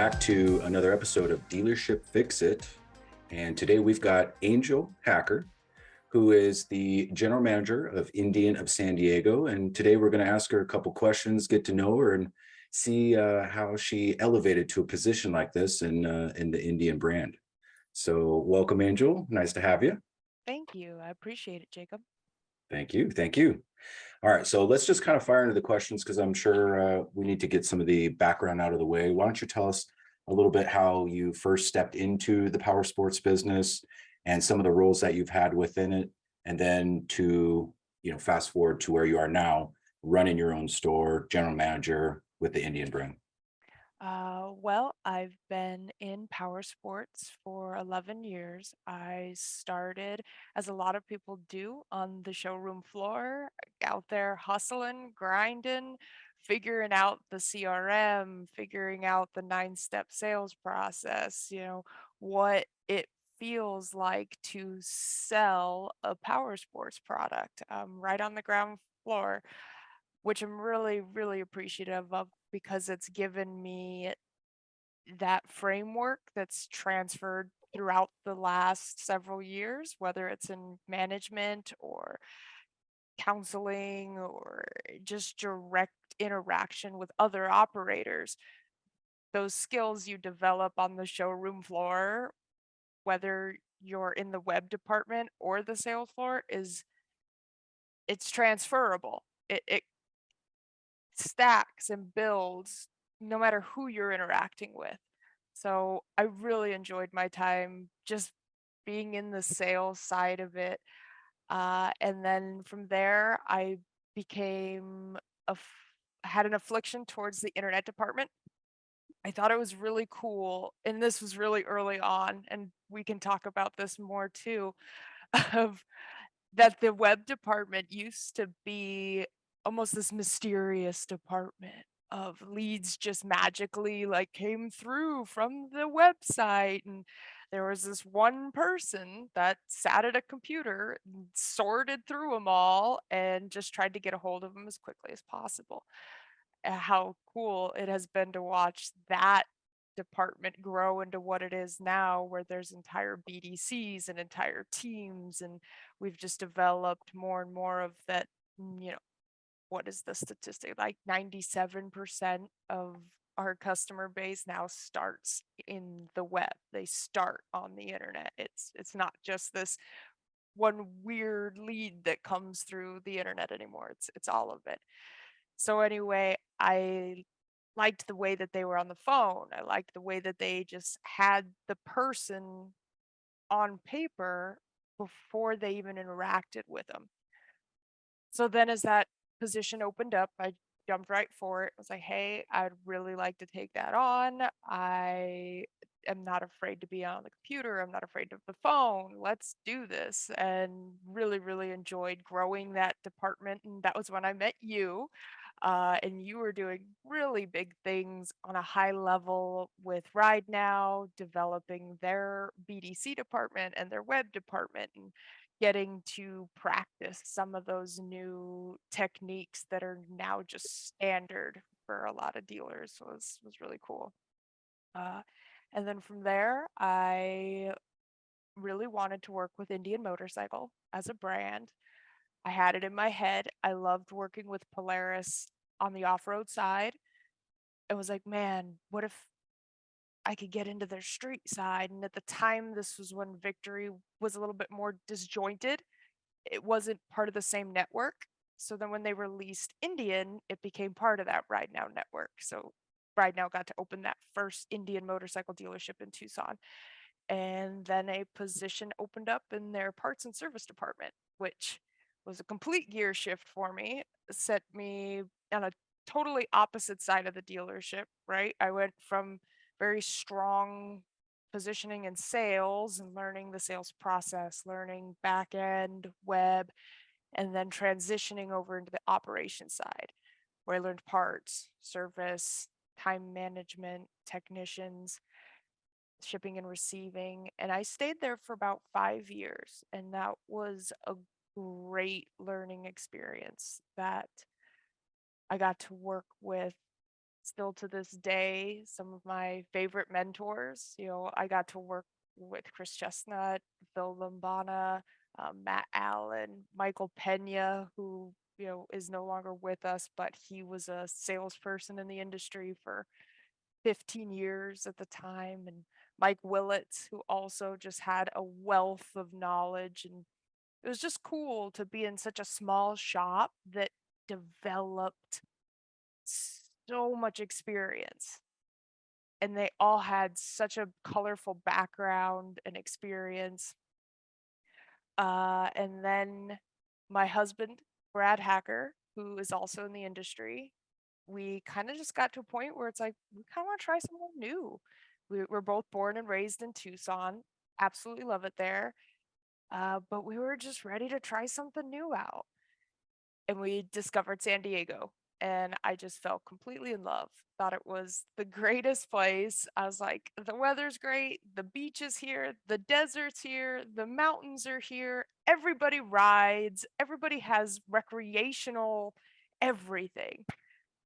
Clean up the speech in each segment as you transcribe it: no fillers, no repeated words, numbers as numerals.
back to another episode of Dealership Fixit. And today we've got Angel Hacker, who is the general manager of Indian of San Diego. And today we're going to ask her a couple questions, get to know her, and see how she elevated to a position like this in the Indian brand. So welcome, Angel. Nice to have you. Thank you. I appreciate it, Jacob. Thank you. Thank you. All right, so let's just kind of fire into the questions because I'm sure we need to get some of the background out of the way. Why don't you tell us a little bit how you first stepped into the power sports business and some of the roles that you've had within it, and then to, fast forward to where you are now, running your own store, general manager with the Indian brand. Well, I've been in power sports for 11 years. I started, as a lot of people do, on the showroom floor, out there hustling, grinding, figuring out the CRM, figuring out the 9-step sales process, what it feels like to sell a power sports product right on the ground floor, which I'm really, really appreciative of because it's given me that framework that's transferred throughout the last several years, whether it's in management or counseling or just direct interaction with other operators. Those skills you develop on the showroom floor, whether you're in the web department or the sales floor, it's transferable. It stacks and builds no matter who you're interacting with. So I really enjoyed my time just being in the sales side of it. And then from there, I became had an affliction towards the internet department. I thought it was really cool, and this was really early on, and we can talk about this more too, of that the web department used to be almost this mysterious department of leads just magically like came through from the website, and there was this one person that sat at a computer and sorted through them all and just tried to get a hold of them as quickly as possible. How cool it has been to watch that department grow into what it is now, where there's entire BDCs and entire teams, and we've just developed more and more of that. What is the statistic? Like 97% of our customer base now starts in the web. They start on the internet. It's not just this one weird lead that comes through the internet anymore. It's all of it. So anyway, I liked the way that they were on the phone. I liked the way that they just had the person on paper before they even interacted with them. So then as that position opened up, I jumped right for it. I was like, hey, I'd really like to take that on. I am not afraid to be on the computer. I'm not afraid of the phone. Let's do this. And really, really enjoyed growing that department. And that was when I met you. And you were doing really big things on a high level with Ride Now, developing their BDC department and their web department, and getting to practice some of those new techniques that are now just standard for a lot of dealers was really cool. Uh, and then from there, I really wanted to work with Indian Motorcycle as a brand. I had it in my head. I loved working with Polaris on the off-road side. It was like, man, what if I could get into their street side? And at the time, this was when Victory was a little bit more disjointed. It wasn't part of the same network. So then when they released Indian, it became part of that Ride Now network. So Ride Now got to open that first Indian motorcycle dealership in Tucson. And then a position opened up in their parts and service department, which was a complete gear shift for me, set me on a totally opposite side of the dealership, right? I went from very strong positioning in sales and learning the sales process, learning back end, web, and then transitioning over into the operation side, where I learned parts, service, time management, technicians, shipping and receiving. And I stayed there for about 5 years. And that was a great learning experience that I got to work with still to this day, some of my favorite mentors. I got to work with Chris Chestnut, Phil Lombana, Matt Allen, Michael Pena, who, is no longer with us, but he was a salesperson in the industry for 15 years at the time. And Mike Willits, who also just had a wealth of knowledge. And it was just cool to be in such a small shop that developed so much experience, and they all had such a colorful background and experience. And then my husband, Brad Hacker, who is also in the industry, we kind of just got to a point where it's like, we kind of want to try something new. We're both born and raised in Tucson, absolutely love it there. But we were just ready to try something new out. And we discovered San Diego, and I just fell completely in love. Thought it was the greatest place. I was like, the weather's great, the beach is here, the desert's here, the mountains are here, everybody rides, everybody has recreational everything.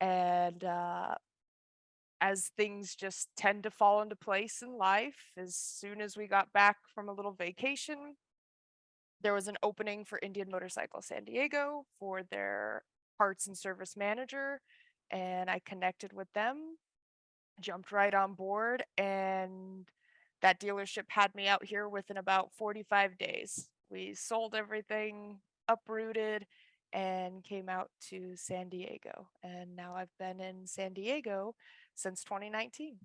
And as things just tend to fall into place in life, as soon as we got back from a little vacation, there was an opening for Indian Motorcycle San Diego for their parts and service manager, and I connected with them, jumped right on board, and that dealership had me out here within about 45 days. We sold everything, uprooted, and came out to San Diego. And now I've been in San Diego since 2019.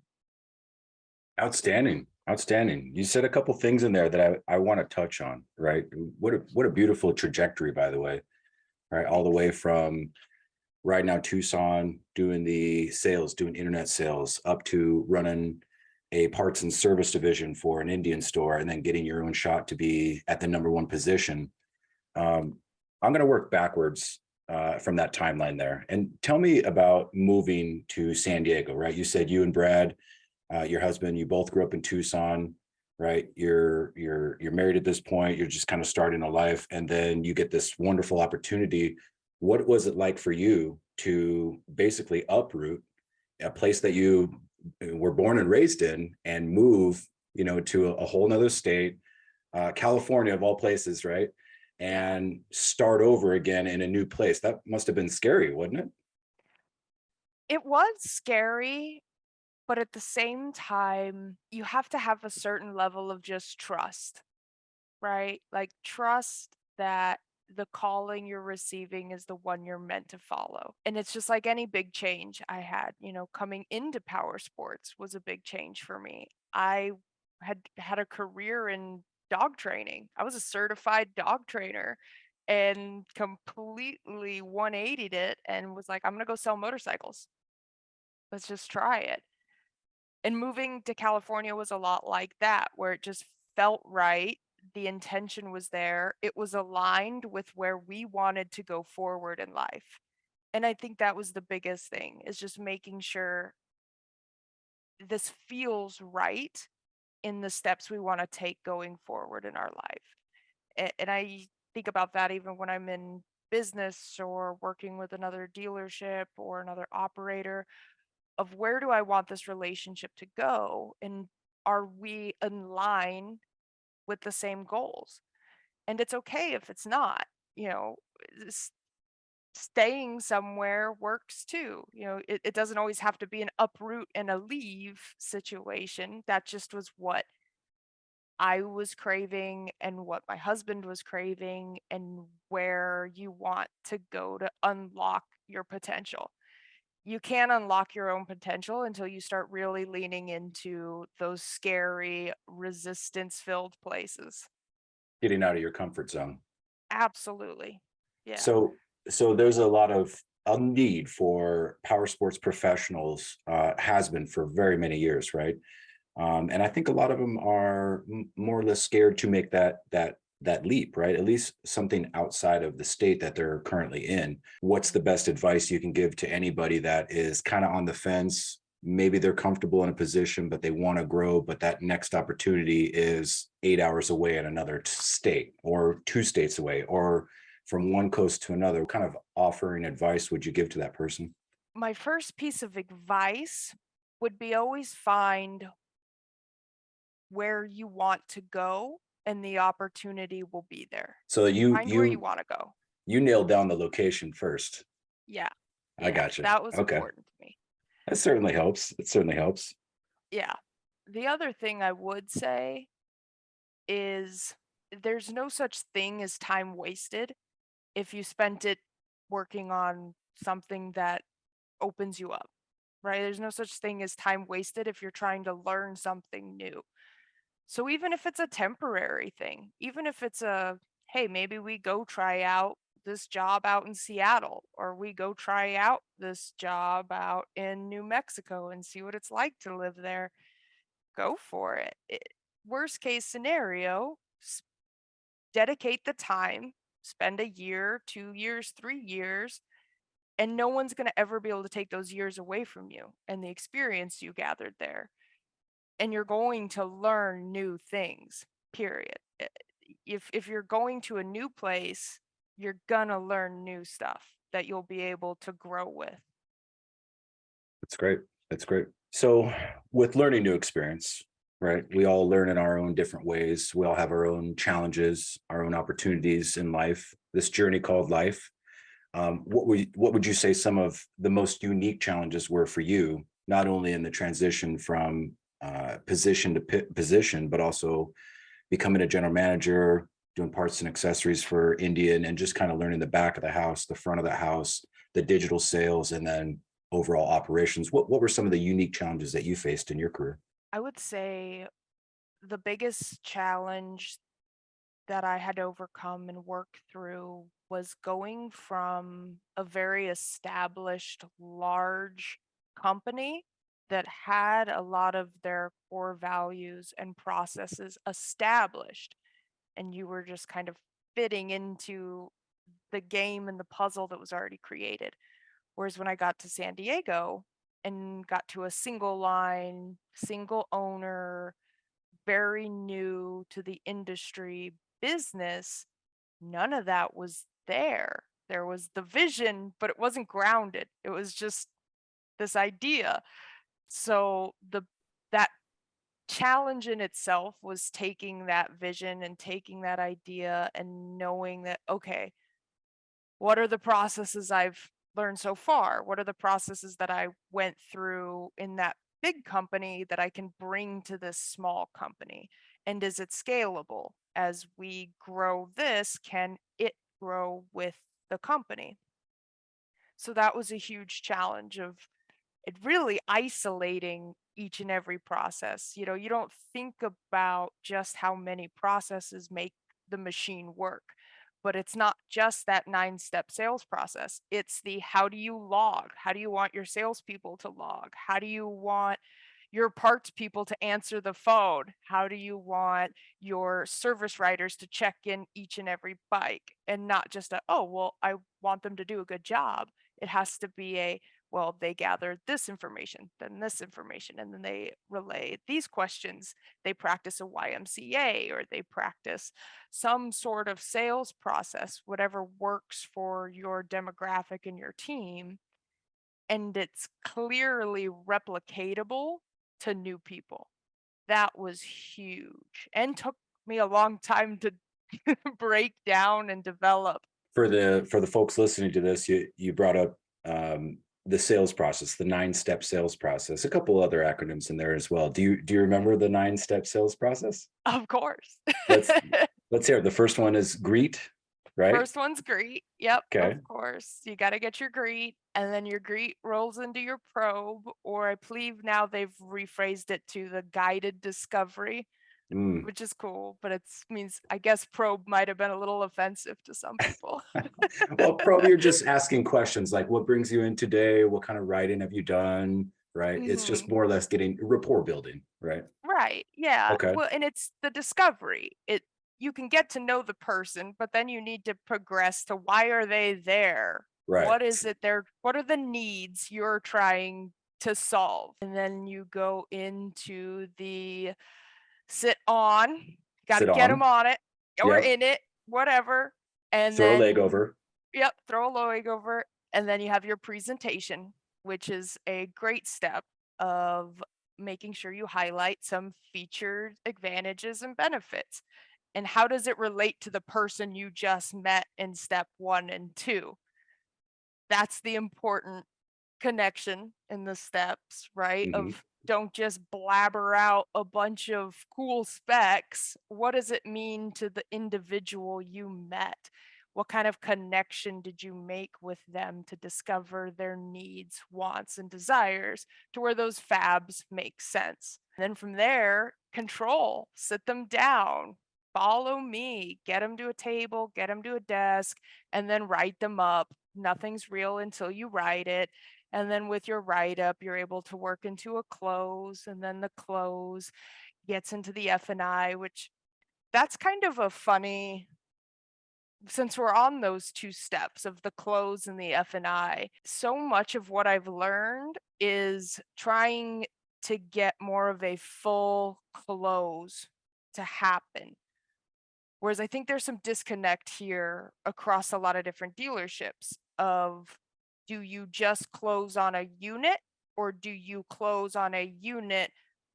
Outstanding. Outstanding. You said a couple things in there that I want to touch on, right? What a beautiful trajectory, by the way, right? All the way from right now Tucson, doing the sales, doing internet sales, up to running a parts and service division for an Indian store, and then getting your own shot to be at the number one position. I'm going to work backwards from that timeline there. And tell me about moving to San Diego, right? You said you and Brad, your husband, you both grew up in Tucson, right? You're married at this point. You're just kind of starting a life, and then you get this wonderful opportunity. What was it like for you to basically uproot a place that you were born and raised in and move, to a whole nother state, California of all places, right? And start over again in a new place? That must have been scary, wasn't it? It was scary, but at the same time, you have to have a certain level of just trust, right? Like, trust that the calling you're receiving is the one you're meant to follow. And it's just like any big change I had, coming into power sports was a big change for me. I had a career in dog training. I was a certified dog trainer and completely 180'd it and was like, I'm going to go sell motorcycles. Let's just try it. And moving to California was a lot like that, where it just felt right. The intention was there. It was aligned with where we wanted to go forward in life. And I think that was the biggest thing, is just making sure this feels right in the steps we want to take going forward in our life. And I think about that even when I'm in business or working with another dealership or another operator, of where do I want this relationship to go? And are we in line with the same goals? And it's okay if it's not, you know, s- staying somewhere works too. It doesn't always have to be an uproot and a leave situation. That just was what I was craving and what my husband was craving, and where you want to go to unlock your potential. You can't unlock your own potential until you start really leaning into those scary, resistance filled places. Getting out of your comfort zone. Absolutely. Yeah. So there's a lot of a need for power sports professionals, has been for very many years, right? And I think a lot of them are more or less scared to make that leap, right? At least something outside of the state that they're currently in. What's the best advice you can give to anybody that is kind of on the fence? Maybe they're comfortable in a position, but they want to grow, but that next opportunity is 8 hours away in another state, or two states away, or from one coast to another. What kind of offering advice would you give to that person? My first piece of advice would be always find where you want to go and the opportunity will be there. So you Find where you you want to go. you nailed down the location first. Yeah. I Yeah. gotcha. That was Okay. important to me. That certainly helps. It certainly helps. Yeah. The other thing I would say is there's no such thing as time wasted if you spent it working on something that opens you up, right? There's no such thing as time wasted if you're trying to learn something new. So even if it's a temporary thing, even if it's a, hey, maybe we go try out this job out in Seattle, or we go try out this job out in New Mexico and see what it's like to live there, go for it. Worst case scenario, dedicate the time, spend a year, 2 years, 3 years, and no one's going to ever be able to take those years away from you and the experience you gathered there. And you're going to learn new things, period. If you're going to a new place, you're gonna learn new stuff that you'll be able to grow with. That's great. That's great. So with learning new experience, right? We all learn in our own different ways. We all have our own challenges, our own opportunities in life, this journey called life. What would you say some of the most unique challenges were for you, not only in the transition from position to position, but also becoming a general manager, doing parts and accessories for Indian, and just kind of learning the back of the house, the front of the house, the digital sales, and then overall operations. What were some of the unique challenges that you faced in your career? I would say the biggest challenge that I had to overcome and work through was going from a very established, large company that had a lot of their core values and processes established, and you were just kind of fitting into the game and the puzzle that was already created. Whereas when I got to San Diego and got to a single line, single owner, very new to the industry business, none of that was there. There was the vision, but it wasn't grounded. It was just this idea. So that challenge in itself was taking that vision and taking that idea and knowing that, okay, what are the processes I've learned so far? What are the processes that I went through in that big company that I can bring to this small company? And is it scalable? As we grow this, can it grow with the company? So that was a huge challenge of it really isolating each and every process. You don't think about just how many processes make the machine work, but it's not just that 9 step sales process. It's the how do you log? How do you want your salespeople to log? How do you want your parts people to answer the phone? How do you want your service writers to check in each and every bike? And not just a, oh, well, I want them to do a good job. It has to be a, well, they gathered this information, then this information, and then they relay these questions. They practice a YMCA or they practice some sort of sales process, whatever works for your demographic and your team. And it's clearly replicatable to new people. That was huge and took me a long time to break down and develop. For the folks listening to this, you brought up the sales process, the 9 step sales process, a couple other acronyms in there as well. Do you remember the 9 step sales process? Of course. Let's let's hear it. The first one is greet, right? First one's greet. Yep, Okay. of course. You got to get your greet, and then your greet rolls into your probe, or I believe now they've rephrased it to the guided discovery, Mm. which is cool, but it's means I guess probe might have been a little offensive to some people. Well, probably you're just asking questions like what brings you in today? What kind of writing have you done? Right. It's just Mhm. more or less getting rapport building, right? Right. Yeah. Okay. Well, and it's the discovery. You can get to know the person, but then you need to progress to why are they there? Right. What is it there? What are the needs you're trying to solve? And then you go into the sit on, got to Sit get them on. on it or Yep. in it, whatever. And Throw a leg then, over. yep, throw a leg over. And then you have your presentation. which is a great step of making sure you highlight some featured advantages and benefits. And how does it relate to the person you just met in step 1 and 2? That's the important connection in the steps, right? Mhm. Of don't just blabber out a bunch of cool specs. What does it mean to the individual you met? What kind of connection did you make with them to discover their needs, wants, and desires to where those fabs make sense? And then from there, control, sit them down, follow me, get them to a table, get them to a desk, and then write them up. Nothing's real until you write it. And then with your write up, you're able to work into a close, and then the close gets into the F&I, which that's kind of a funny, since we're on those two steps of the close and the F&I, so much of what I've learned is trying to get more of a full close to happen. Whereas I think there's some disconnect here across a lot of different dealerships of, do you just close on a unit, or do you close on a unit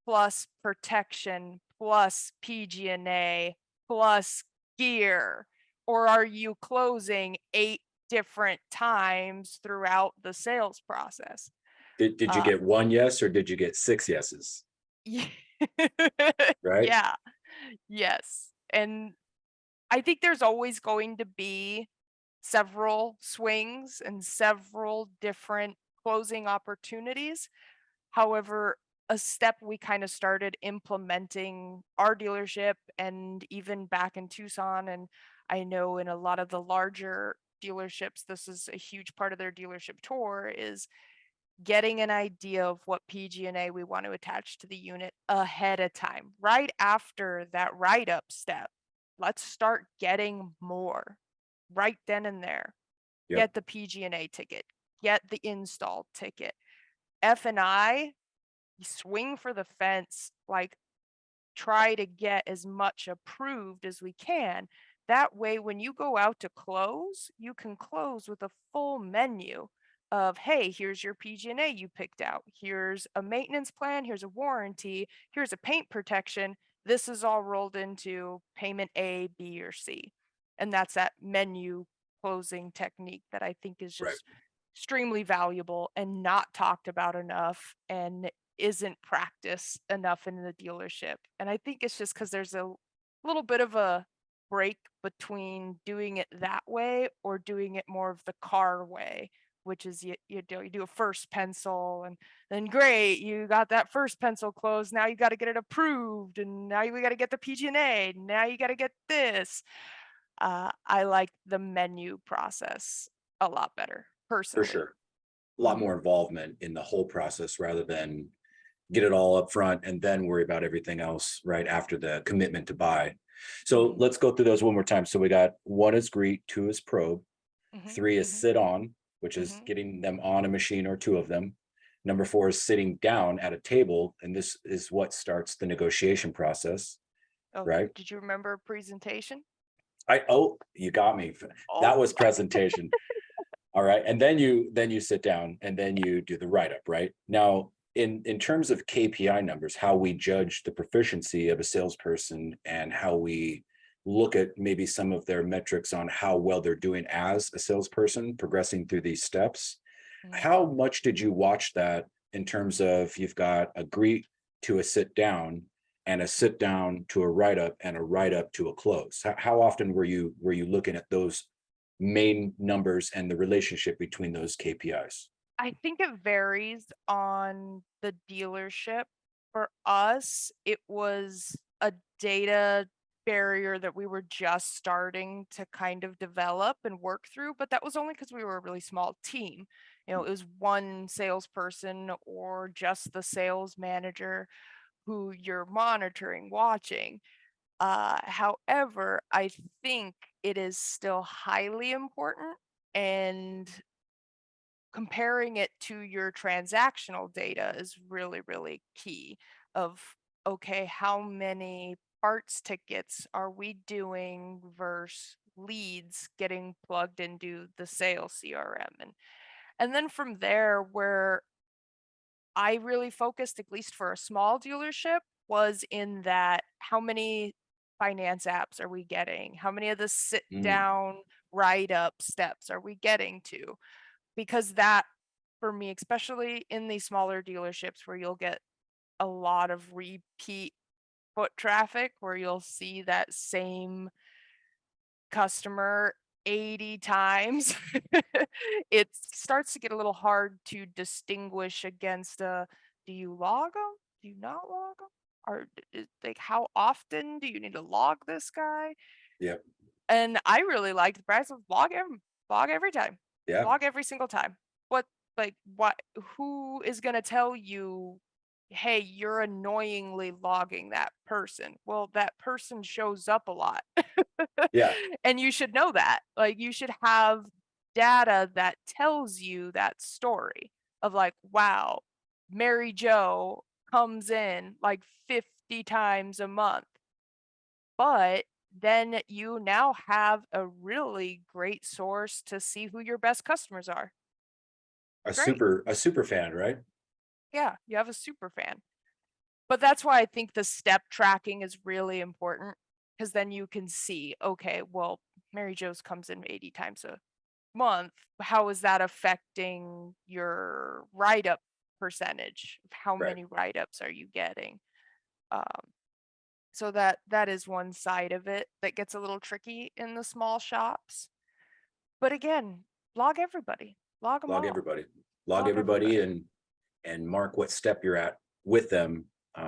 plus protection plus PG&A plus gear, or are you closing 8 different times throughout the sales process? Did you Uh, get one yes or did you get 6 yeses? Right? yeah, yes. And I think there's always going to be several swings and several different closing opportunities. However, a step we kind of started implementing our dealership and even back in Tucson, and I know in a lot of the larger dealerships, this is a huge part of their dealership tour, is getting an idea of what PG&A we want to attach to the unit ahead of time, right after that write up step. Let's start getting more right then and there. Yep. Get the PG&A ticket, get the install ticket. F&I, swing for the fence, like try to get as much approved as we can. That way, when you go out to close, you can close with a full menu of, hey, here's your PG&A you picked out. Here's a maintenance plan. Here's a warranty. Here's a paint protection. This is all rolled into payment A, B, or C. And that's that menu closing technique that I think is Right. just extremely valuable and not talked about enough, and isn't practiced enough in the dealership. And I think it's just because there's a little bit of a break between doing it that way or doing it more of the car way, which is you do a first pencil, and then great, you got that first pencil closed. Now you got to get it approved, and now we got to get the PG&A. Now you got to get this. I like the menu process a lot better For personally. sure. A lot Mhm. more involvement in the whole process rather than get it all up front and then worry about everything else right after the commitment to buy. So Mhm. let's go through those one more time. So we got 1 is greet, 2 is probe, Mhm. 3 is Mhm. sit on, which is Mhm. getting them on a machine or 2 of them. Number 4 is sitting down at a table, and this is what starts the negotiation process, Oh, right? did you remember presentation? You got me. That Oh, was presentation. All right. And then you sit down and then you do the write-up, right? Now, in terms of KPI numbers, how we judge the proficiency of a salesperson and how we look at maybe some of their metrics on how well they're doing as a salesperson progressing through these steps. mm, How much did you watch that in terms of you've got a greet to a sit down and a sit down to a write-up and a write-up to a close? How often were you looking at those main numbers and the relationship between those KPIs? I think it varies on the dealership. For us, it was a data barrier that we were just starting to kind of develop and work through, but that was only because we were a really small team. It was one salesperson or just the sales manager who you're monitoring, watching. However, I think it is still highly important, and comparing it to your transactional data is really, really key of, okay, how many parts tickets are we doing versus leads getting plugged into the sales CRM? And then from there, where I really focused, at least for a small dealership, was in that how many finance apps are we getting? How many of the sit Mm, down write up steps are we getting to? Because that, for me, especially in these smaller dealerships where you'll get a lot of repeat foot traffic, where you'll see that same customer 80 times, it starts to get a little hard to distinguish against do you log them? Do you not log them? Or like, how often do you need to log this guy? yeah, And I really liked the price of log every time, yeah, log every single time. What, like, what, who is going to tell you, hey, you're annoyingly logging that person? Well, that person shows up a lot. yeah. And you should know that. Like, you should have data that tells you that story of like, wow, Mary Joe comes in like 50 times a month. But then you now have a really great source to see who your best customers are. Great. A super fan, right? Yeah, you have a super fan. But that's why I think the step tracking is really important, because then you can see, okay, well, Mary Joe's comes in 80 times a month. How is that affecting your write up percentage? How Right. many write ups are you getting? Um, so that is one side of it that gets a little tricky in the small shops. But again, log everybody, log them Log all, everybody. Log log everybody everybody. and mark what step you're at with them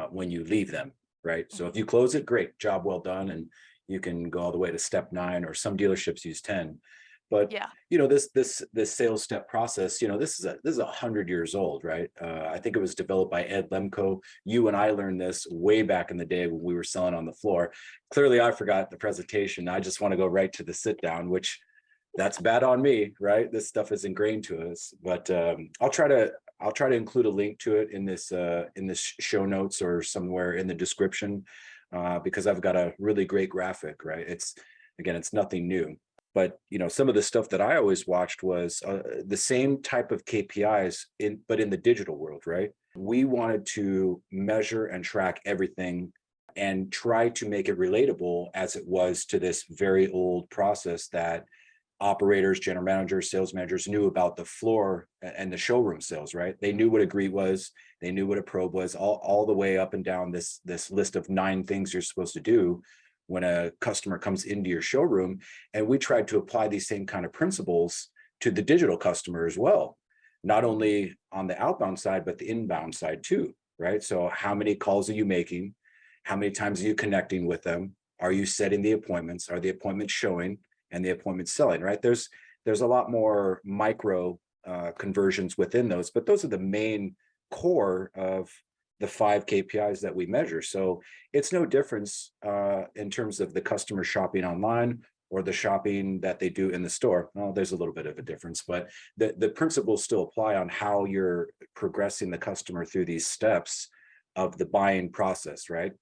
when you leave them. Right. So if Mhm. you close it, great, job well done, and you can go all the way to step 9, or some dealerships use 10. But Yeah. this sales step process, this is 100 years old, right? I think it was developed by Ed Lemko. You and I learned this way back in the day when we were selling on the floor. Clearly, I forgot the presentation. I just want to go right to the sit down, which that's bad on me, right? This stuff is ingrained to us. But I'll try to include a link to it in this show notes or somewhere in the description, because I've got a really great graphic, right? It's nothing new. But some of the stuff that I always watched was the same type of KPIs but in the digital world, right? We wanted to measure and track everything and try to make it relatable as it was to this very old process that operators, general managers, sales managers knew about the floor and the showroom sales, right? They knew what a greet was, they knew what a probe was, all the way up and down this list of 9 things you're supposed to do when a customer comes into your showroom. And we tried to apply these same kind of principles to the digital customer as well, not Mhm. only on the outbound side, but the inbound side too, right? So how many calls are you making? How many times are you connecting with them? Are you setting the appointments? Are the appointments showing? And the appointment selling, right? There's a lot more micro conversions within those, but those are the main core of the 5 KPIs that we measure. So it's no difference in terms of the customer shopping online or the shopping that they do in the store. Well, there's a little bit of a difference, but the principles still apply on how you're progressing the customer through these steps of the buying process, right?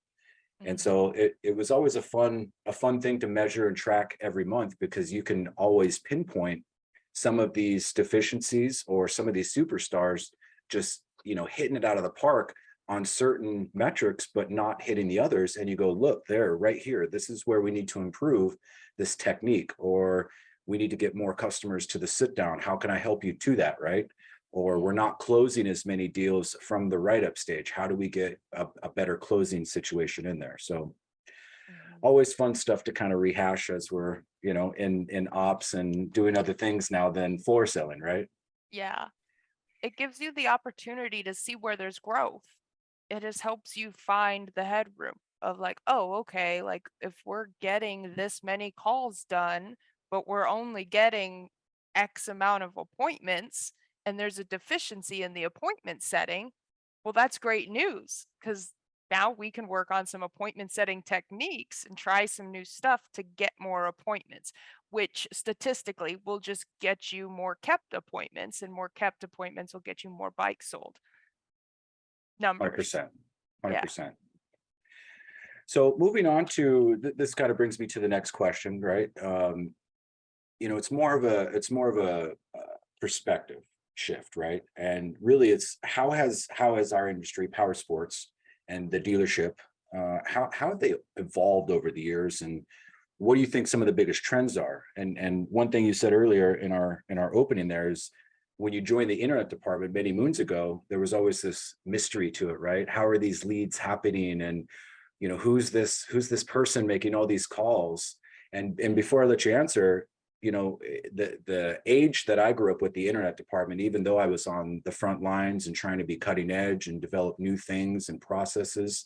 And Mhm. so it was always a fun thing to measure and track every month, because you can always pinpoint some of these deficiencies or some of these superstars just hitting it out of the park on certain metrics but not hitting the others, and you go, look there, right here, this is where we need to improve this technique, or we need to get more customers to the sit down. How can I help you to that, right? Or we're Mhm. not closing as many deals from the write-up stage. How do we get a better closing situation in there? So Mhm. always fun stuff to kind of rehash as we're, in ops and doing other things now than floor selling, right? Yeah. It gives you the opportunity to see where there's growth. It just helps you find the headroom of like, oh, okay, like if we're getting this many calls done, but we're only getting X amount of appointments, and there's a deficiency in the appointment setting, well, that's great news, because now we can work on some appointment setting techniques and try some new stuff to get more appointments, which statistically will just get you more kept appointments, and more kept appointments will get you more bikes sold. Numbers. 100%. Yeah. 100%. So moving on to this kind of brings me to the next question, right? It's more of a perspective shift, right? And really, it's how has our industry, power sports, and the dealership, how have they evolved over the years, and what do you think some of the biggest trends are? And one thing you said earlier in our opening there is when you joined the internet department many moons ago, there was always this mystery to it, right? How are these leads happening? And who's this person making all these calls? And before I let you answer, the age that I grew up with the internet department, even though I was on the front lines and trying to be cutting edge and develop new things and processes,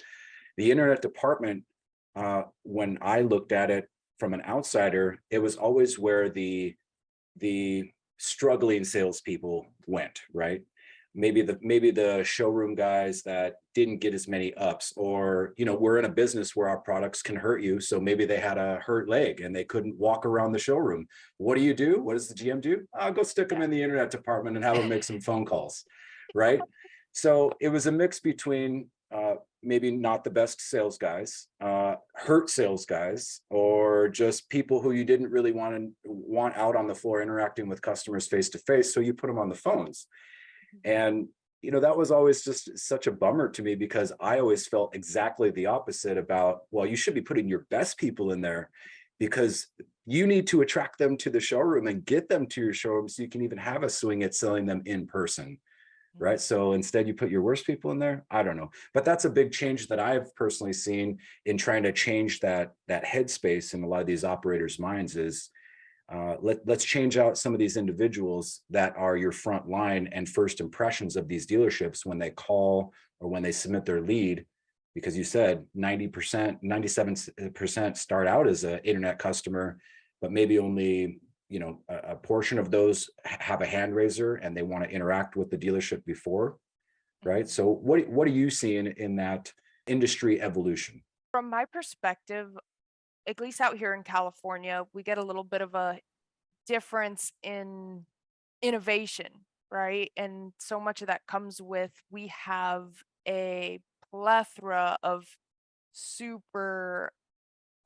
the internet department, when I looked at it from an outsider, it was always where the struggling salespeople went, right? Maybe the showroom guys that didn't get as many ups, or we're in a business where our products can hurt you, so maybe they had a hurt leg and they couldn't walk around the showroom. What do you do? What does the GM do? I'll go stick them Yeah. in the internet department and have them make some phone calls, right? So it was a mix between maybe not the best sales guys, hurt sales guys, or just people who you didn't really want out on the floor interacting with customers face to face, so you put them on the phones. And that was always just such a bummer to me, because I always felt exactly the opposite about, well, you should be putting your best people in there, because you need to attract them to the showroom and get them to your showroom so you can even have a swing at selling them in person. Right. So instead you put your worst people in there. I don't know. But that's a big change that I've personally seen in trying to change that headspace in a lot of these operators' minds is, let's change out some of these individuals that are your front line and first impressions of these dealerships when they call or when they submit their lead. Because you said 90%, 97% start out as an internet customer, but maybe only a portion of those have a hand raiser and they want to interact with the dealership before, right? So what are you seeing in that industry evolution? From my perspective, at least out here in California, we get a little bit of a difference in innovation, right? And so much of that comes with we have a plethora of super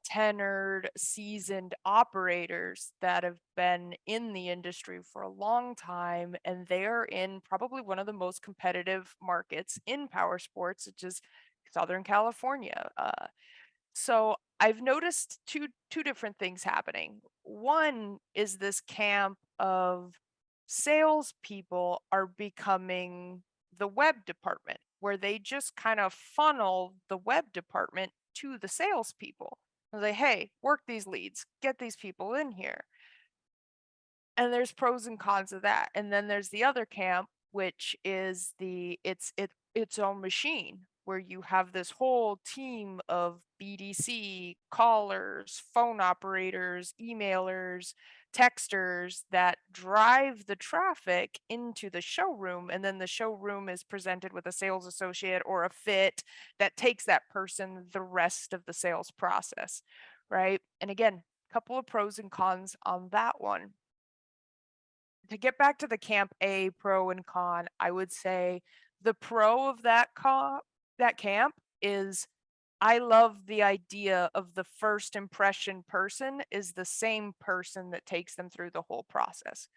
tenured, seasoned operators that have been in the industry for a long time, and they're in probably one of the most competitive markets in power sports, which is Southern California. So I've noticed two different things happening. One is this camp of salespeople are becoming the web department, where they just kind of funnel the web department to the salespeople. And say, hey, work these leads, get these people in here. And there's pros and cons of that. And then there's the other camp, which is its own machine, where you have this whole team of BDC callers, phone operators, emailers, texters that drive the traffic into the showroom, and then the showroom is presented with a sales associate or a fit that takes that person the rest of the sales process, right? And again, a couple of pros and cons on that one. To get back to the camp A pro and con, I would say the pro of that camp is I love the idea of the first impression person is the same person that takes them through the whole process,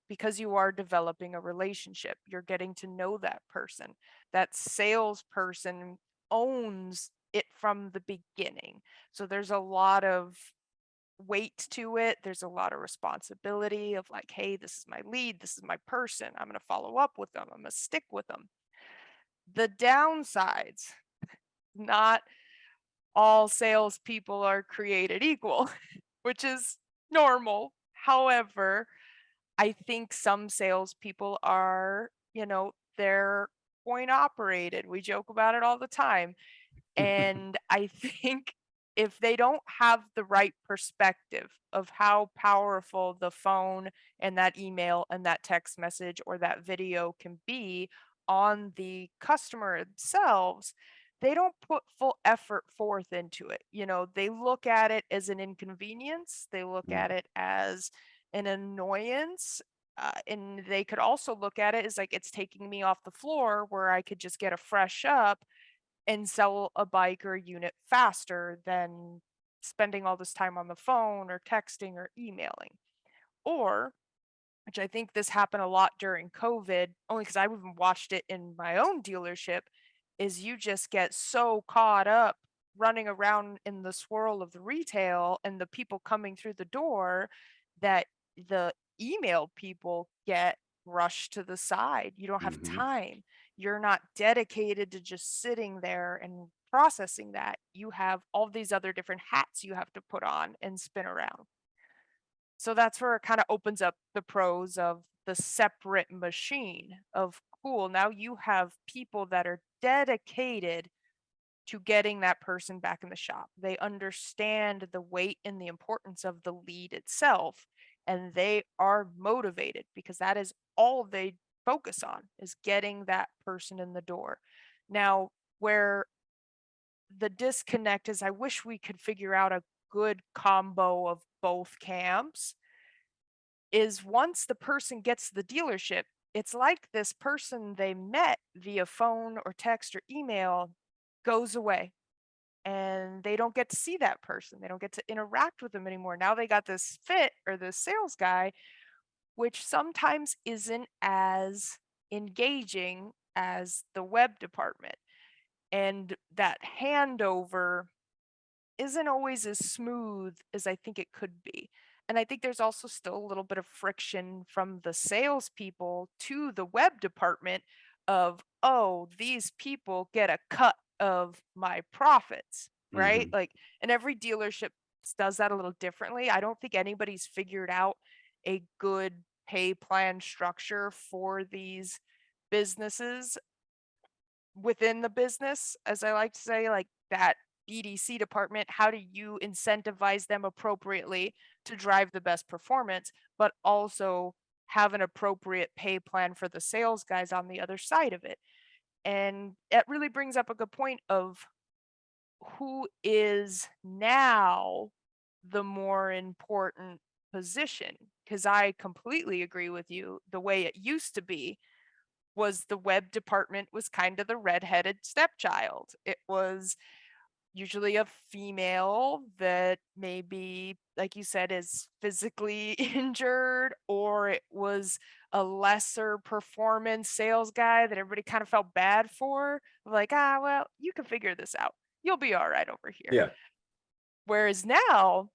because you are developing a relationship. You're getting to know that person. That salesperson owns it from the beginning. So there's a lot of weight to it. There's a lot of responsibility of like, hey, this is my lead, this is my person. I'm going to follow up with them. I'm going to stick with them. The downsides, not all salespeople are created equal, which is normal. However, I think some salespeople are, they're coin operated. We joke about it all the time. And I think if they don't have the right perspective of how powerful the phone and that email and that text message or that video can be on the customer themselves, they don't put full effort forth into it. They look at it as an inconvenience, they look at it as an annoyance. And they could also look at it as like it's taking me off the floor where I could just get a fresh up and sell a bike or a unit faster than spending all this time on the phone or texting or emailing. Or which I think this happened a lot during COVID, only because I even watched it in my own dealership, is you just get so caught up running around in the swirl of the retail and the people coming through the door that the email people get rushed to the side. You don't have Hmm. time. You're not dedicated to just sitting there and processing that. You have all these other different hats you have to put on and spin around. So that's where it kind of opens up the pros of the separate machine of cool. Now you have people that are dedicated to getting that person back in the shop. They understand the weight and the importance of the lead itself, and they are motivated because that is all they focus on is getting that person in the door. Now, where the disconnect is, I wish we could figure out a good combo of both camps is once the person gets to the dealership, it's like this person they met via phone or text or email goes away and they don't get to see that person. They don't get to interact with them anymore. Now they got this fit or this sales guy, which sometimes isn't as engaging as the web department. And that handover isn't always as smooth as I think it could be. And I think there's also still a little bit of friction from the salespeople to the web department of, oh, these people get a cut of my profits, right? Hmm. Like, and every dealership does that a little differently. I don't think anybody's figured out a good pay plan structure for these businesses within the business, as I like to say, like that BDC department, how do you incentivize them appropriately to drive the best performance, but also have an appropriate pay plan for the sales guys on the other side of it? And it really brings up a good point of who is now the more important position. Because I completely agree with you. The way it used to be was the web department was kind of the redheaded stepchild. It was usually a female that maybe, like you said, is physically injured, or it was a lesser performance sales guy that everybody kind of felt bad for. Like, ah, well, you can figure this out. You'll be all right over here. Yeah. Whereas now,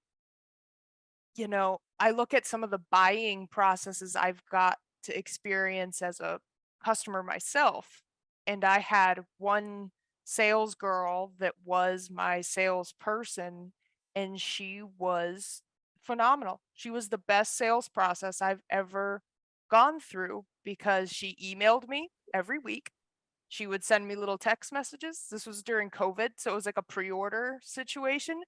I look at some of the buying processes I've got to experience as a customer myself. And I had one sales girl that was my salesperson, and she was phenomenal. She was the best sales process I've ever gone through because she emailed me every week. She would send me little text messages. This was during COVID, so it was like a pre order situation.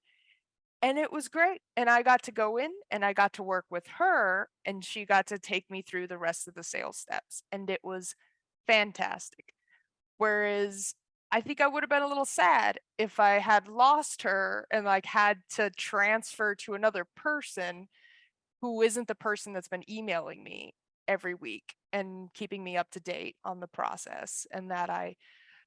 And it was great, and I got to go in, and I got to work with her, and she got to take me through the rest of the sales steps, and it was fantastic. Whereas, I think I would have been a little sad if I had lost her and, like, had to transfer to another person who isn't the person that's been emailing me every week and keeping me up to date on the process, and that I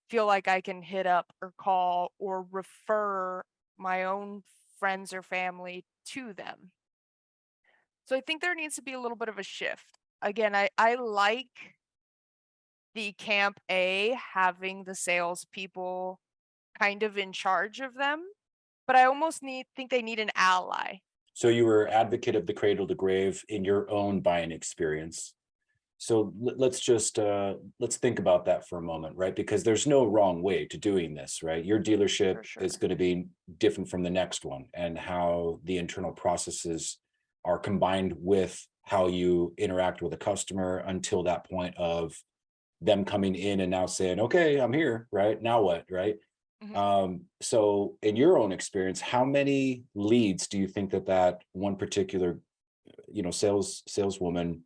feel like I can hit up or call or refer my own friends or family to them. So I think there needs to be a little bit of a shift. Again, I like the camp A having the salespeople kind of in charge of them, but I almost think they need an ally. So you were advocate of the cradle to grave in your own buying experience. So let's just let's think about that for a moment, right? Because there's no wrong way to doing this, right? Your dealership For is sure. going to be different from the next one, and how the internal processes are combined with how you interact with a customer until that point of them coming in and now saying, okay, I'm here, right? Now what, right? Mhm. So in your own experience, how many leads do you think that one particular, saleswoman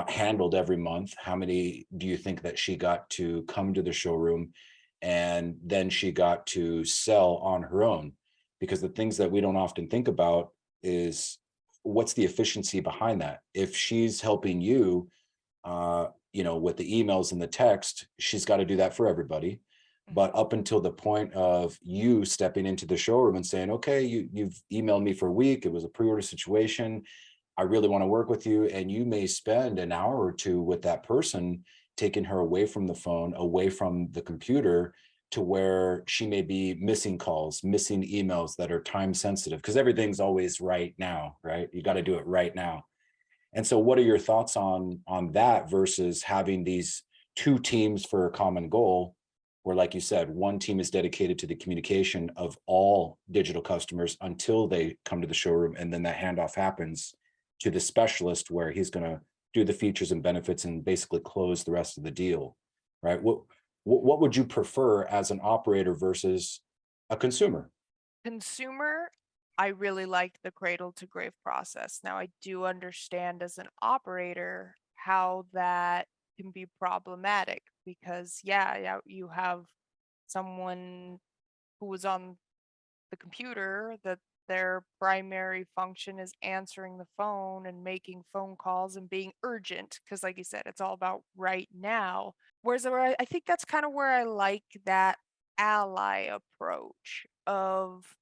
handled every month? How many do you think that she got to come to the showroom and then she got to sell on her own? Because the things that we don't often think about is what's the efficiency behind that? If she's helping you, with the emails and the text, she's got to do that for everybody. Mhm. But up until the point of you stepping into the showroom and saying, okay, you've emailed me for a week, it was a pre-order situation, I really want to work with you. And you may spend an hour or two with that person, taking her away from the phone, away from the computer, to where she may be missing calls, missing emails that are time sensitive, because everything's always right now, right? You got to do it right now. And so what are your thoughts on that versus having these two teams for a common goal, where, like you said, one team is dedicated to the communication of all digital customers until they come to the showroom, and then that handoff happens to the specialist where he's going to do the features and benefits and basically close the rest of the deal, right? What would you prefer as an operator versus a consumer? Consumer, I really like the cradle to grave process. Now, I do understand as an operator how that can be problematic because, yeah, you have someone who was on the computer that their primary function is answering the phone and making phone calls and being urgent because, like you said, it's all about right now. Whereas where I think that's kind of where I like that ally approach of,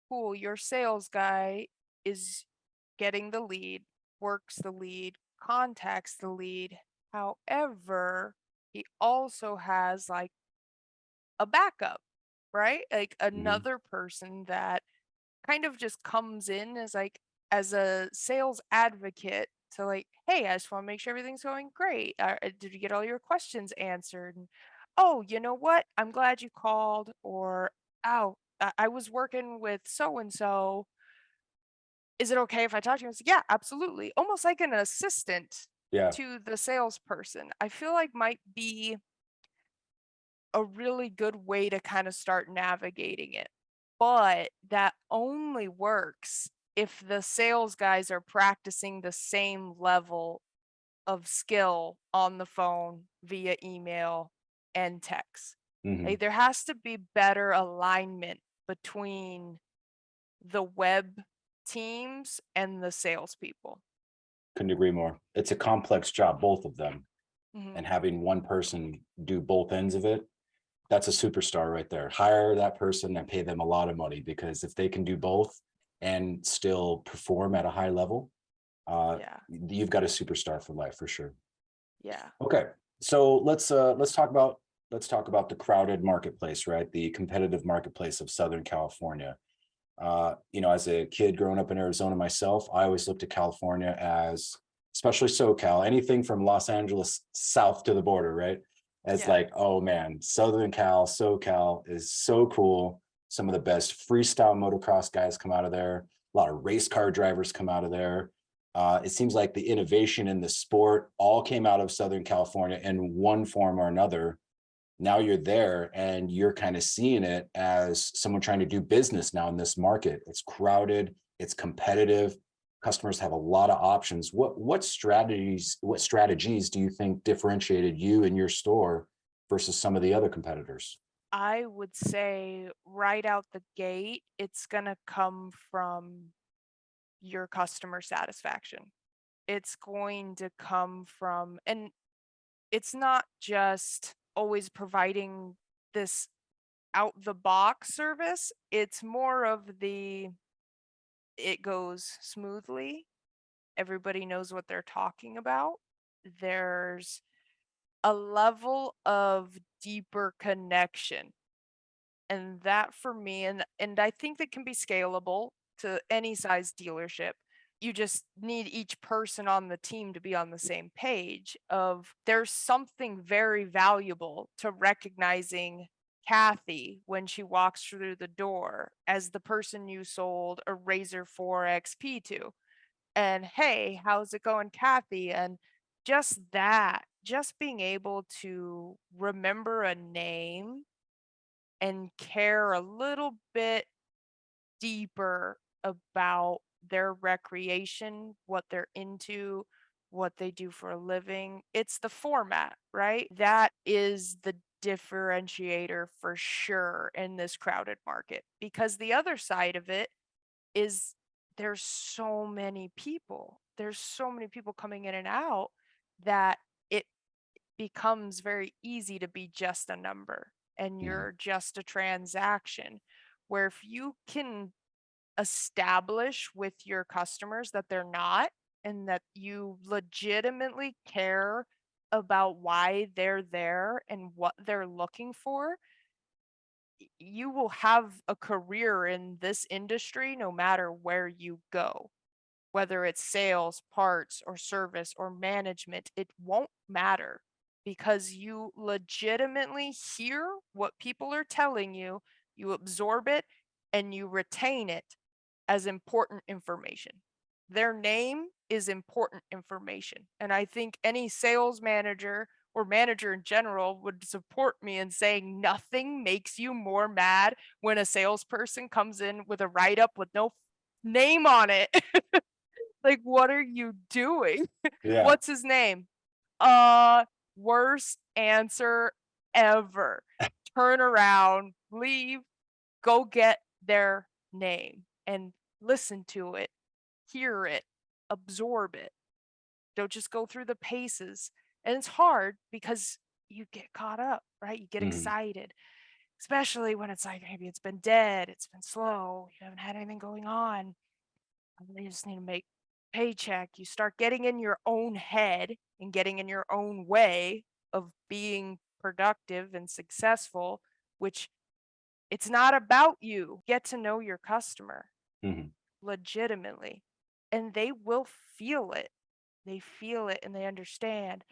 cool, your sales guy is getting the lead, works the lead, contacts the lead. However, he also has like a backup, right? Like Mhm. another person that kind of just comes in as like as a sales advocate to like, hey, I just want to make sure everything's going great. Did you get all your questions answered? And, oh, you know what? I'm glad you called. Or, oh, I was working with so and so. Is it okay if I talk to you? I was like, yeah, absolutely. Almost like an assistant Yeah. to the salesperson. I feel like might be a really good way to kind of start navigating it. But that only works if the sales guys are practicing the same level of skill on the phone via email and text. Mhm. Like there has to be better alignment between the web teams and the salespeople. Couldn't agree more. It's a complex job, both of them. Mhm. And having one person do both ends of it, that's a superstar right there. Hire that person and pay them a lot of money, because if they can do both and still perform at a high level, Yeah. you've got a superstar for life for sure. Yeah. Okay, so let's talk about the crowded marketplace, right? The competitive marketplace of Southern California. As a kid growing up in Arizona myself, I always looked at California as, especially SoCal, anything from Los Angeles south to the border, right? As Yeah. like, oh man, Southern Cal, SoCal is so cool. Some of the best freestyle motocross guys come out of there. A lot of race car drivers come out of there. It seems like the innovation in the sport all came out of Southern California in one form or another. Now you're there and you're kind of seeing it as someone trying to do business now in this market. It's crowded, it's competitive. Customers have a lot of options. What strategies do you think differentiated you and your store versus some of the other competitors? I would say right out the gate, it's going to come from your customer satisfaction. It's going to come from, and it's not just always providing this out the box service. It's more of the, it goes smoothly. Everybody knows what they're talking about. There's a level of deeper connection. And that for me, and I think that can be scalable to any size dealership. You just need each person on the team to be on the same page of there's something very valuable to recognizing Kathy when she walks through the door as the person you sold a Razor 4 XP to. And hey, how's it going, Kathy? And just that, just being able to remember a name and care a little bit deeper about their recreation, what they're into, what they do for a living. It's the format, right? That is the differentiator for sure in this crowded market because the other side of it is there's so many people. There's so many people coming in and out that it becomes very easy to be just a number and Mhm. you're just a transaction. Where if you can establish with your customers that they're not, and that you legitimately care about why they're there and what they're looking for, you will have a career in this industry no matter where you go. Whether it's sales, parts, or service, or management, it won't matter because you legitimately hear what people are telling you absorb it, and you retain it as important information. Their name is important information. And I think any sales manager or manager in general would support me in saying nothing makes you more mad when a salesperson comes in with a write up with no name on it. Like, what are you doing? Yeah. What's his name? Uh, Worst answer ever. Turn around, leave, go get their name and listen to it, hear it, absorb it. Don't just go through the paces. And it's hard because you get caught up, right? You get Mhm. excited, especially when it's like maybe it's been dead, it's been slow, you haven't had anything going on. You just need to make paycheck. You start getting in your own head and getting in your own way of being productive and successful, which it's not about you. Get to know your customer Mhm. legitimately, and they will feel it. They feel it and they understand.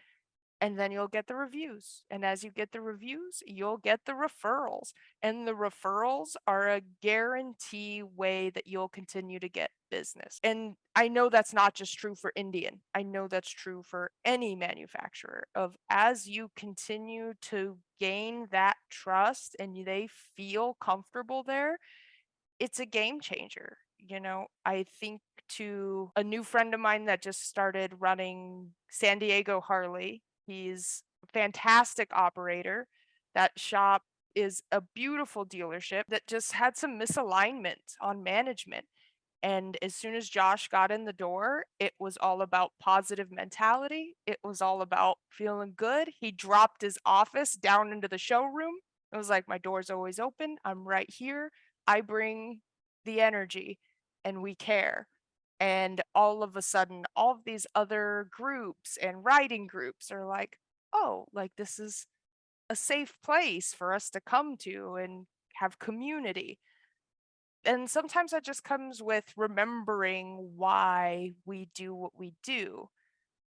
And then you'll get the reviews. And as you get the reviews, you'll get the referrals. And the referrals are a guarantee way that you'll continue to get business. And I know that's not just true for Indian. I know that's true for any manufacturer of as you continue to gain that trust and they feel comfortable there, it's a game changer. I think to a new friend of mine that just started running San Diego Harley. He's a fantastic operator. That shop is a beautiful dealership that just had some misalignment on management. And as soon as Josh got in the door, it was all about positive mentality. It was all about feeling good. He dropped his office down into the showroom. It was like, my door's always open. I'm right here. I bring the energy and we care. And all of a sudden, all of these other groups and writing groups are like, oh, like this is a safe place for us to come to and have community. And sometimes that just comes with remembering why we do what we do,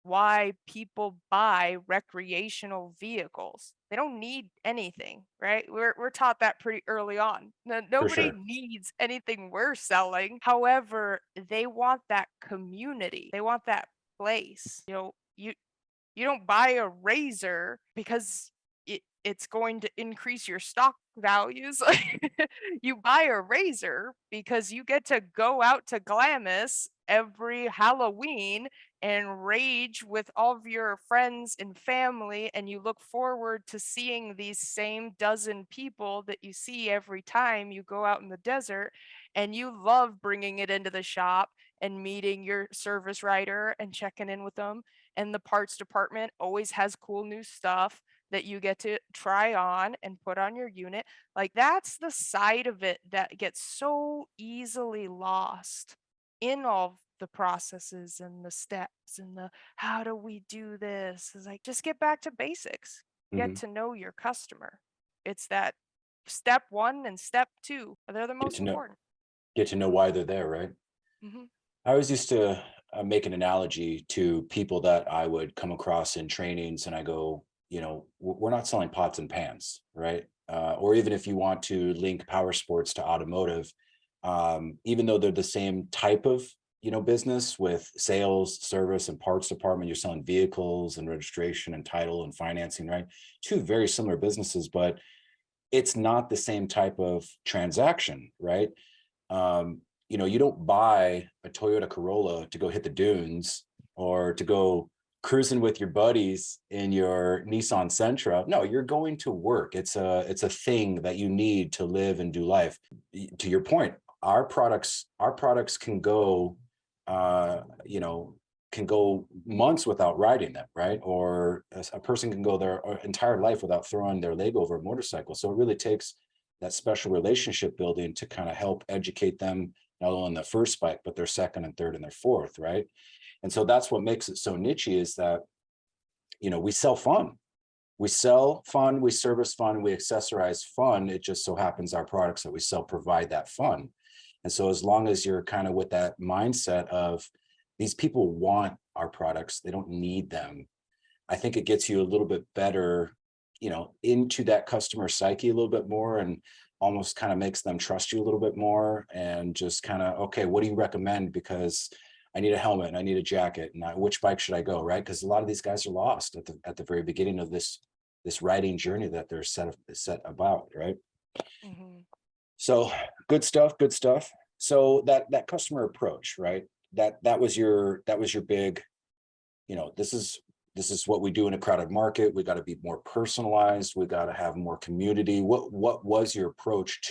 why people buy recreational vehicles. They don't need anything, right? We're taught that pretty early on. For Nobody sure. needs anything we're selling. However, they want that community. They want that place. You don't buy a razor because it's going to increase your stock values. You buy a razor because you get to go out to Glamis every Halloween and rage with all of your friends and family, and you look forward to seeing these same dozen people that you see every time you go out in the desert, and you love bringing it into the shop and meeting your service writer and checking in with them, and the parts department always has cool new stuff that you get to try on and put on your unit. Like that's the side of it that gets so easily lost in all the processes and the steps and the how do we do this? It's like just get back to basics. Get Mhm. to know your customer. It's that step 1 and step 2. They're the Get most to know important. get to know why they're there, right? Mhm. I always used to make an analogy to people that I would come across in trainings, and I go, we're not selling pots and pans, right? Or even if you want to link power sports to automotive, even though they're the same type of business with sales, service, and parts department, you're selling vehicles and registration and title and financing, right? Two very similar businesses, but it's not the same type of transaction, right? You don't buy a Toyota Corolla to go hit the dunes or to go cruising with your buddies in your Nissan Sentra. No, you're going to work. It's a thing that you need to live and do life. To your point, our products can go uh, you know, can go months without riding them, right? Or a person can go their entire life without throwing their leg over a motorcycle. So it really takes that special relationship building to kind of help educate them not only on the first bike, but their second and third and their fourth, right? And so that's what makes it so niche, is that, we sell fun. We sell fun, we service fun, we accessorize fun. It just so happens our products that we sell provide that fun. And so as long as you're kind of with that mindset of, these people want our products, they don't need them, I think it gets you a little bit better, into that customer psyche a little bit more, and almost kind of makes them trust you a little bit more, and just kind of, okay, what do you recommend? Because I need a helmet and I need a jacket, and which bike should I go? Right. Because a lot of these guys are lost at the very beginning of this riding journey that they're set about. Right. Hmm. So good stuff, good stuff. So that customer approach, right? That was your big, this is what we do in a crowded market. We got to be more personalized. We got to have more community. What was your approach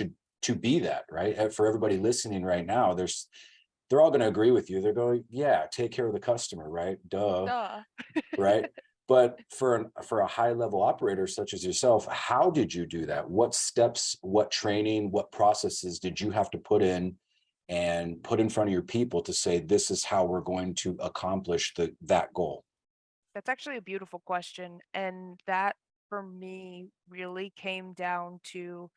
to be that, right? And for everybody listening right now, they're all going to agree with you. They're going, yeah, take care of the customer, right? Duh, Duh. right? But for a high level operator such as yourself, how did you do that? What steps, what training, what processes did you have to put in and put in front of your people to say, this is how we're going to accomplish that goal? That's actually a beautiful question. And that for me really came down to,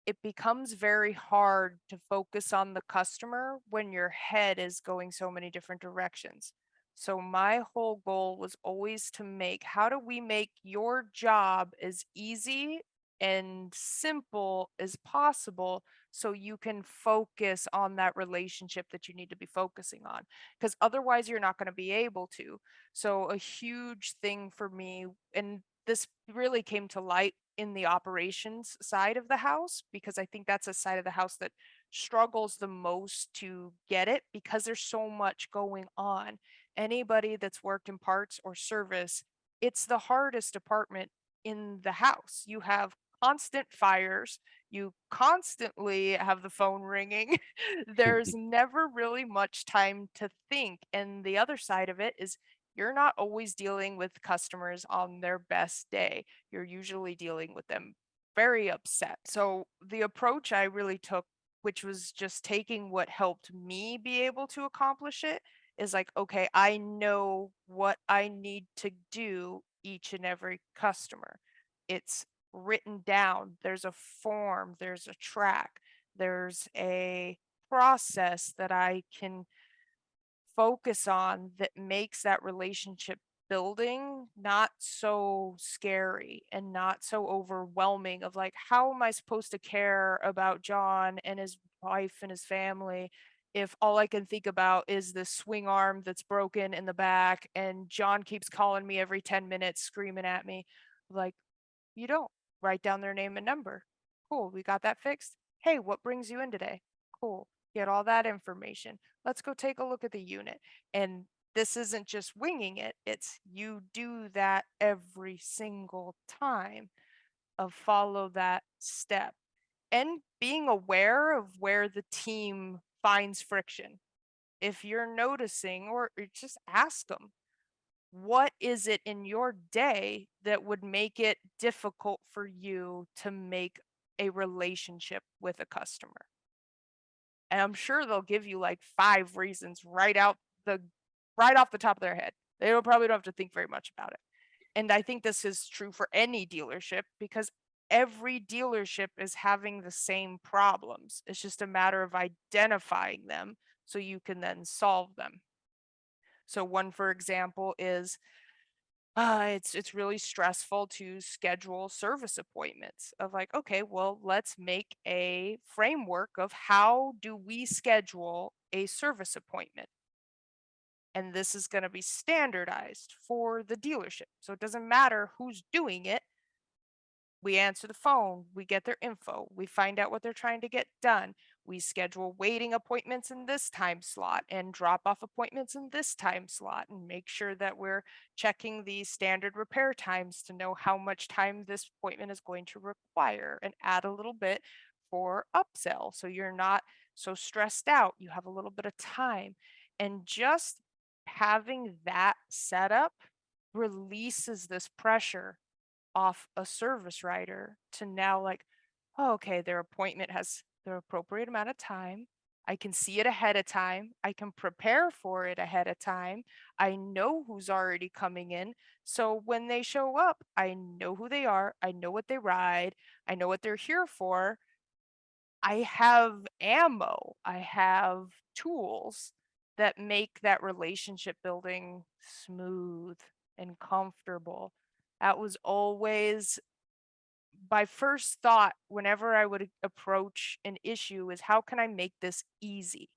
it becomes very hard to focus on the customer when your head is going so many different directions. So my whole goal was always to make, how do we make your job as easy and simple as possible so you can focus on that relationship that you need to be focusing on, because otherwise you're not going to be able to. So a huge thing for me, and this really came to light in the operations side of the house, because I think that's a side of the house that struggles the most to get it, because there's so much going on. Anybody that's worked in parts or service, it's the hardest department in the house. You have constant fires, you constantly have the phone ringing. There's never really much time to think. And the other side of it is, you're not always dealing with customers on their best day. You're usually dealing with them very upset. So the approach I really took, which was just taking what helped me be able to accomplish it, is like, okay, I know what I need to do each and every customer. It's written down. There's a form, there's a track, there's a process that I can focus on that makes that relationship building not so scary and not so overwhelming, of like, how am I supposed to care about John and his wife and his family if all I can think about is the swing arm that's broken in the back and John keeps calling me every 10 minutes screaming at me. Like, you don't write down their name and number. Cool, we got that fixed. Hey, what brings you in today? Cool, get all that information. Let's go take a look at the unit. And this isn't just winging it, it's you do that every single time, of follow that step and being aware of where the team finds friction. If you're noticing, or just ask them, what is it in your day that would make it difficult for you to make a relationship with a customer? And I'm sure they'll give you like 5 reasons the right off the top of their head. They don't probably don't have to think very much about it. And I think this is true for any dealership, because every dealership is having the same problems. It's just a matter of identifying them so you can then solve them. So one, for example, is it's really stressful to schedule service appointments, of like, okay, well, let's make a framework of how do we schedule a service appointment. And this is going to be standardized for the dealership. So it doesn't matter who's doing it. We answer the phone, we get their info, we find out what they're trying to get done. We schedule waiting appointments in this time slot and drop off appointments in this time slot, and make sure that we're checking the standard repair times to know how much time this appointment is going to require, and add a little bit for upsell. So you're not so stressed out, you have a little bit of time. And just having that set up releases this pressure off a service writer to now, like, oh, okay, their appointment has the appropriate amount of time. I can see it ahead of time. I can prepare for it ahead of time. I know who's already coming in. So when they show up, I know who they are. I know what they ride. I know what they're here for. I have ammo. I have tools that make that relationship building smooth and comfortable. That was always my first thought whenever I would approach an issue is how can I make this easy?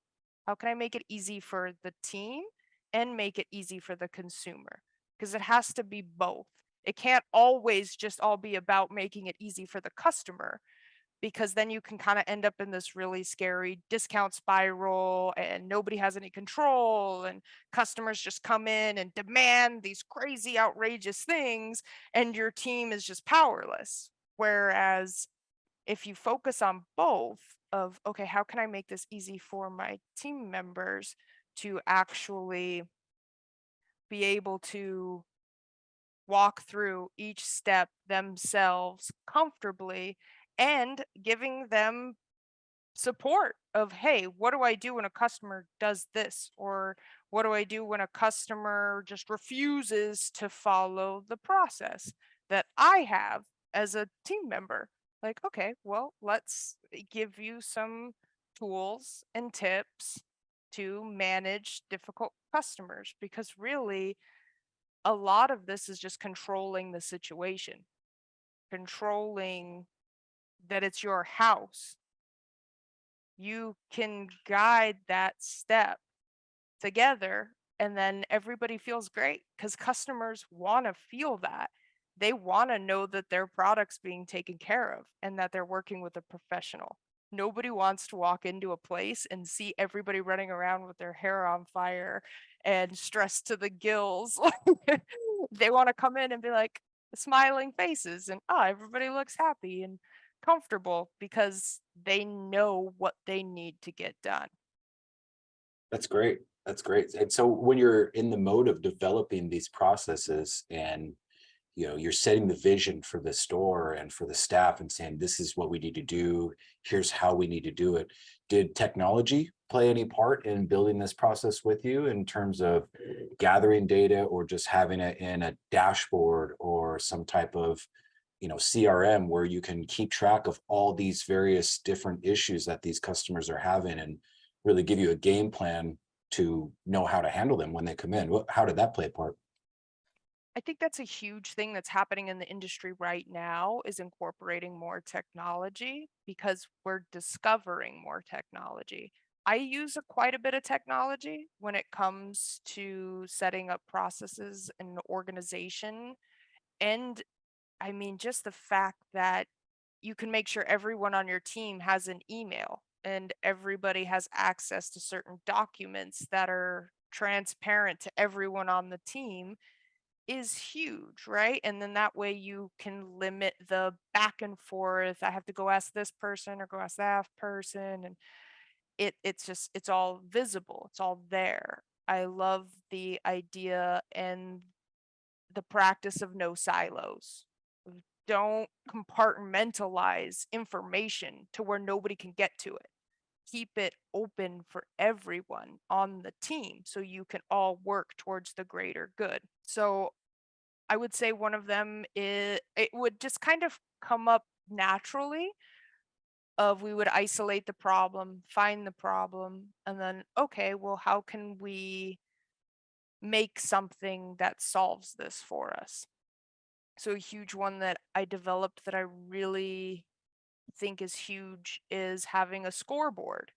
How can I make it easy for the team and make it easy for the consumer? Because it has to be both. It can't always just all be about making it easy for the customer, because then you can kind of end up in this really scary discount spiral and nobody has any control and customers just come in and demand these crazy outrageous things and your team is just powerless. Whereas if you focus on both of, okay, how can I make this easy for my team members to actually be able to walk through each step themselves comfortably, and giving them support of, hey, what do I do when a customer does this, or what do I do when a customer just refuses to follow the process that I have as a team member. Like, okay, well, let's give you some tools and tips to manage difficult customers, because really a lot of this is just controlling the situation, controlling that it's your house. You can guide that step together, and then everybody feels great because customers want to feel that. They want to know that their product's being taken care of and that they're working with a professional. Nobody wants to walk into a place and see everybody running around with their hair on fire and stressed to the gills. They want to come in and be like smiling faces and, oh, everybody looks happy and comfortable because they know what they need to get done. That's great. That's great. And so when you're in the mode of developing these processes and you're setting the vision for the store and for the staff and saying this is what we need to do, here's how we need to do it. Did technology play any part in building this process with you in terms of gathering data or just having it in a dashboard or some type of CRM where you can keep track of all these various different issues that these customers are having and really give you a game plan to know how to handle them when they come in? How did that play a part? I think that's a huge thing that's happening in the industry right now, is incorporating more technology because we're discovering more technology. I use quite a bit of technology when it comes to setting up processes and organization. And I mean, just the fact that you can make sure everyone on your team has an email and everybody has access to certain documents that are transparent to everyone on the team is huge, right? And then that way you can limit the back and forth. I have to go ask this person or go ask that person. And it's just, it's all visible. It's all there. I love the idea and the practice of no silos. Don't compartmentalize information to where nobody can get to it. Keep it open for everyone on the team so you can all work towards the greater good. So I would say one of them is, it would just kind of come up naturally of, we would isolate the problem, find the problem, and then, okay, well, how can we make something that solves this for us? So a huge one that I developed that I really think is huge is having a scoreboard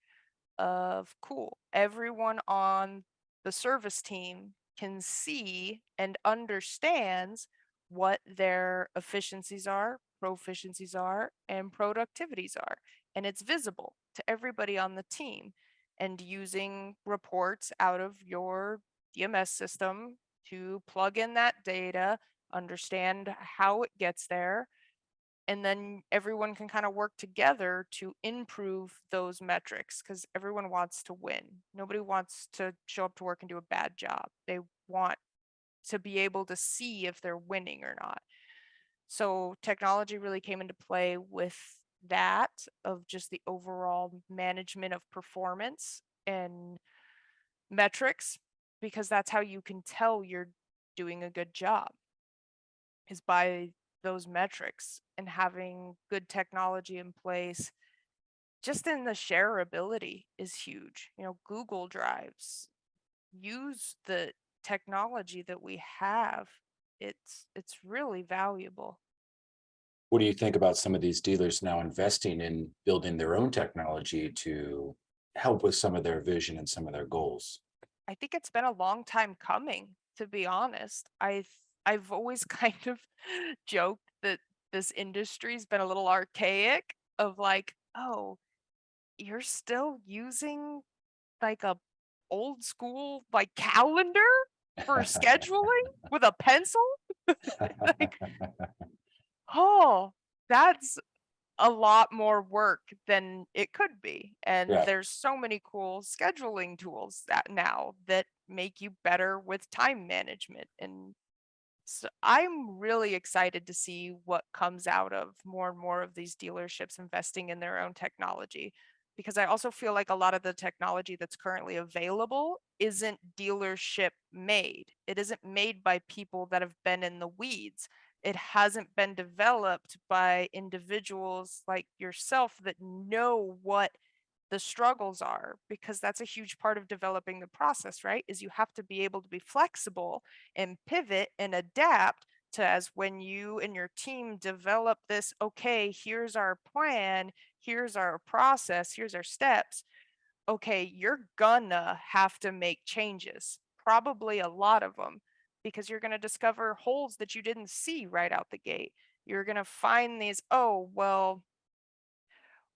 of, cool, everyone on the service team can see and understands what their efficiencies are, proficiencies are, and productivities are. And it's visible to everybody on the team. And using reports out of your DMS system to plug in that data, understand how it gets there, and then everyone can kind of work together to improve those metrics, because everyone wants to win. Nobody wants to show up to work and do a bad job. They want to be able to see if they're winning or not. So technology really came into play with that of just the overall management of performance and metrics, because that's how you can tell you're doing a good job, is by those metrics and having good technology in place. Just in the shareability is huge. Google Drives, use the technology that we have. It's really valuable. What do you think about some of these dealers now investing in building their own technology to help with some of their vision and some of their goals? I think it's been a long time coming, to be honest. I've always kind of joked that this industry's been a little archaic, of like, oh, you're still using like a old school like calendar for scheduling with a pencil? Like, oh, that's a lot more work than it could be. And Yeah. there's so many cool scheduling tools that now that make you better with time management. And so I'm really excited to see what comes out of more and more of these dealerships investing in their own technology, because I also feel like a lot of the technology that's currently available isn't dealership made. It isn't made by people that have been in the weeds. It hasn't been developed by individuals like yourself that know what the struggles are, because that's a huge part of developing the process, right? Is you have to be able to be flexible and pivot and adapt to, as when you and your team develop this, okay, here's our plan, here's our process, here's our steps. Okay, you're gonna have to make changes, probably a lot of them, because you're going to discover holes that you didn't see right out the gate. You're going to find these, oh, well,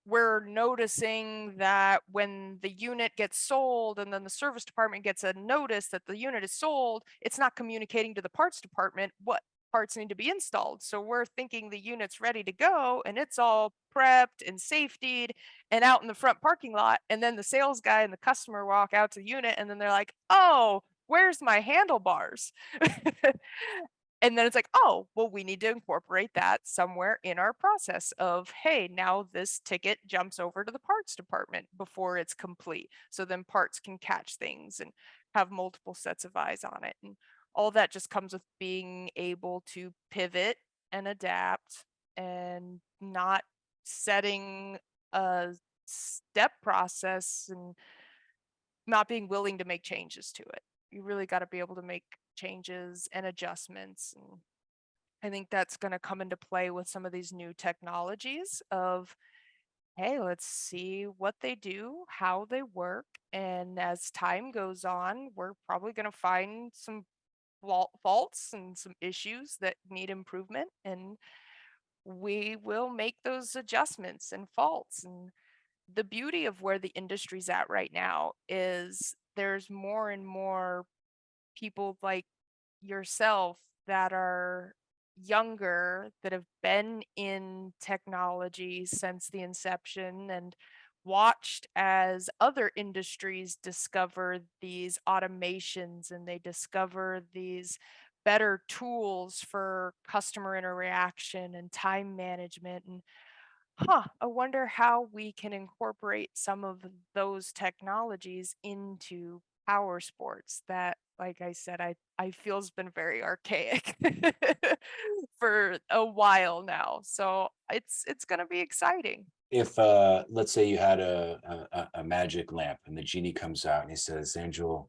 we're noticing that when the unit gets sold and then the service department gets a notice that the unit is sold, it's not communicating to the parts department what parts need to be installed. So we're thinking the unit's ready to go and it's all prepped and safetied and out in the front parking lot. And then the sales guy and the customer walk out to the unit and then they're like, oh, where's my handlebars? And then it's like, oh, well, we need to incorporate that somewhere in our process of, hey, now this ticket jumps over to the parts department before it's complete. So then parts can catch things and have multiple sets of eyes on it. And all that just comes with being able to pivot and adapt and not setting a step process and not being willing to make changes to it. You really got to be able to make changes and adjustments. And I think that's going to come into play with some of these new technologies of, hey, let's see what they do, how they work. And as time goes on, we're probably going to find some faults and some issues that need improvement. And we will make those adjustments and faults. And the beauty of where the industry's at right now is there's more and more people like yourself that are younger, that have been in technology since the inception and watched as other industries discover these automations and they discover these better tools for customer interaction and time management. And I wonder how we can incorporate some of those technologies into power sports that, like I said, I feel has been very archaic for a while now. So it's gonna be exciting. If let's say you had a magic lamp and the genie comes out and he says, Angel,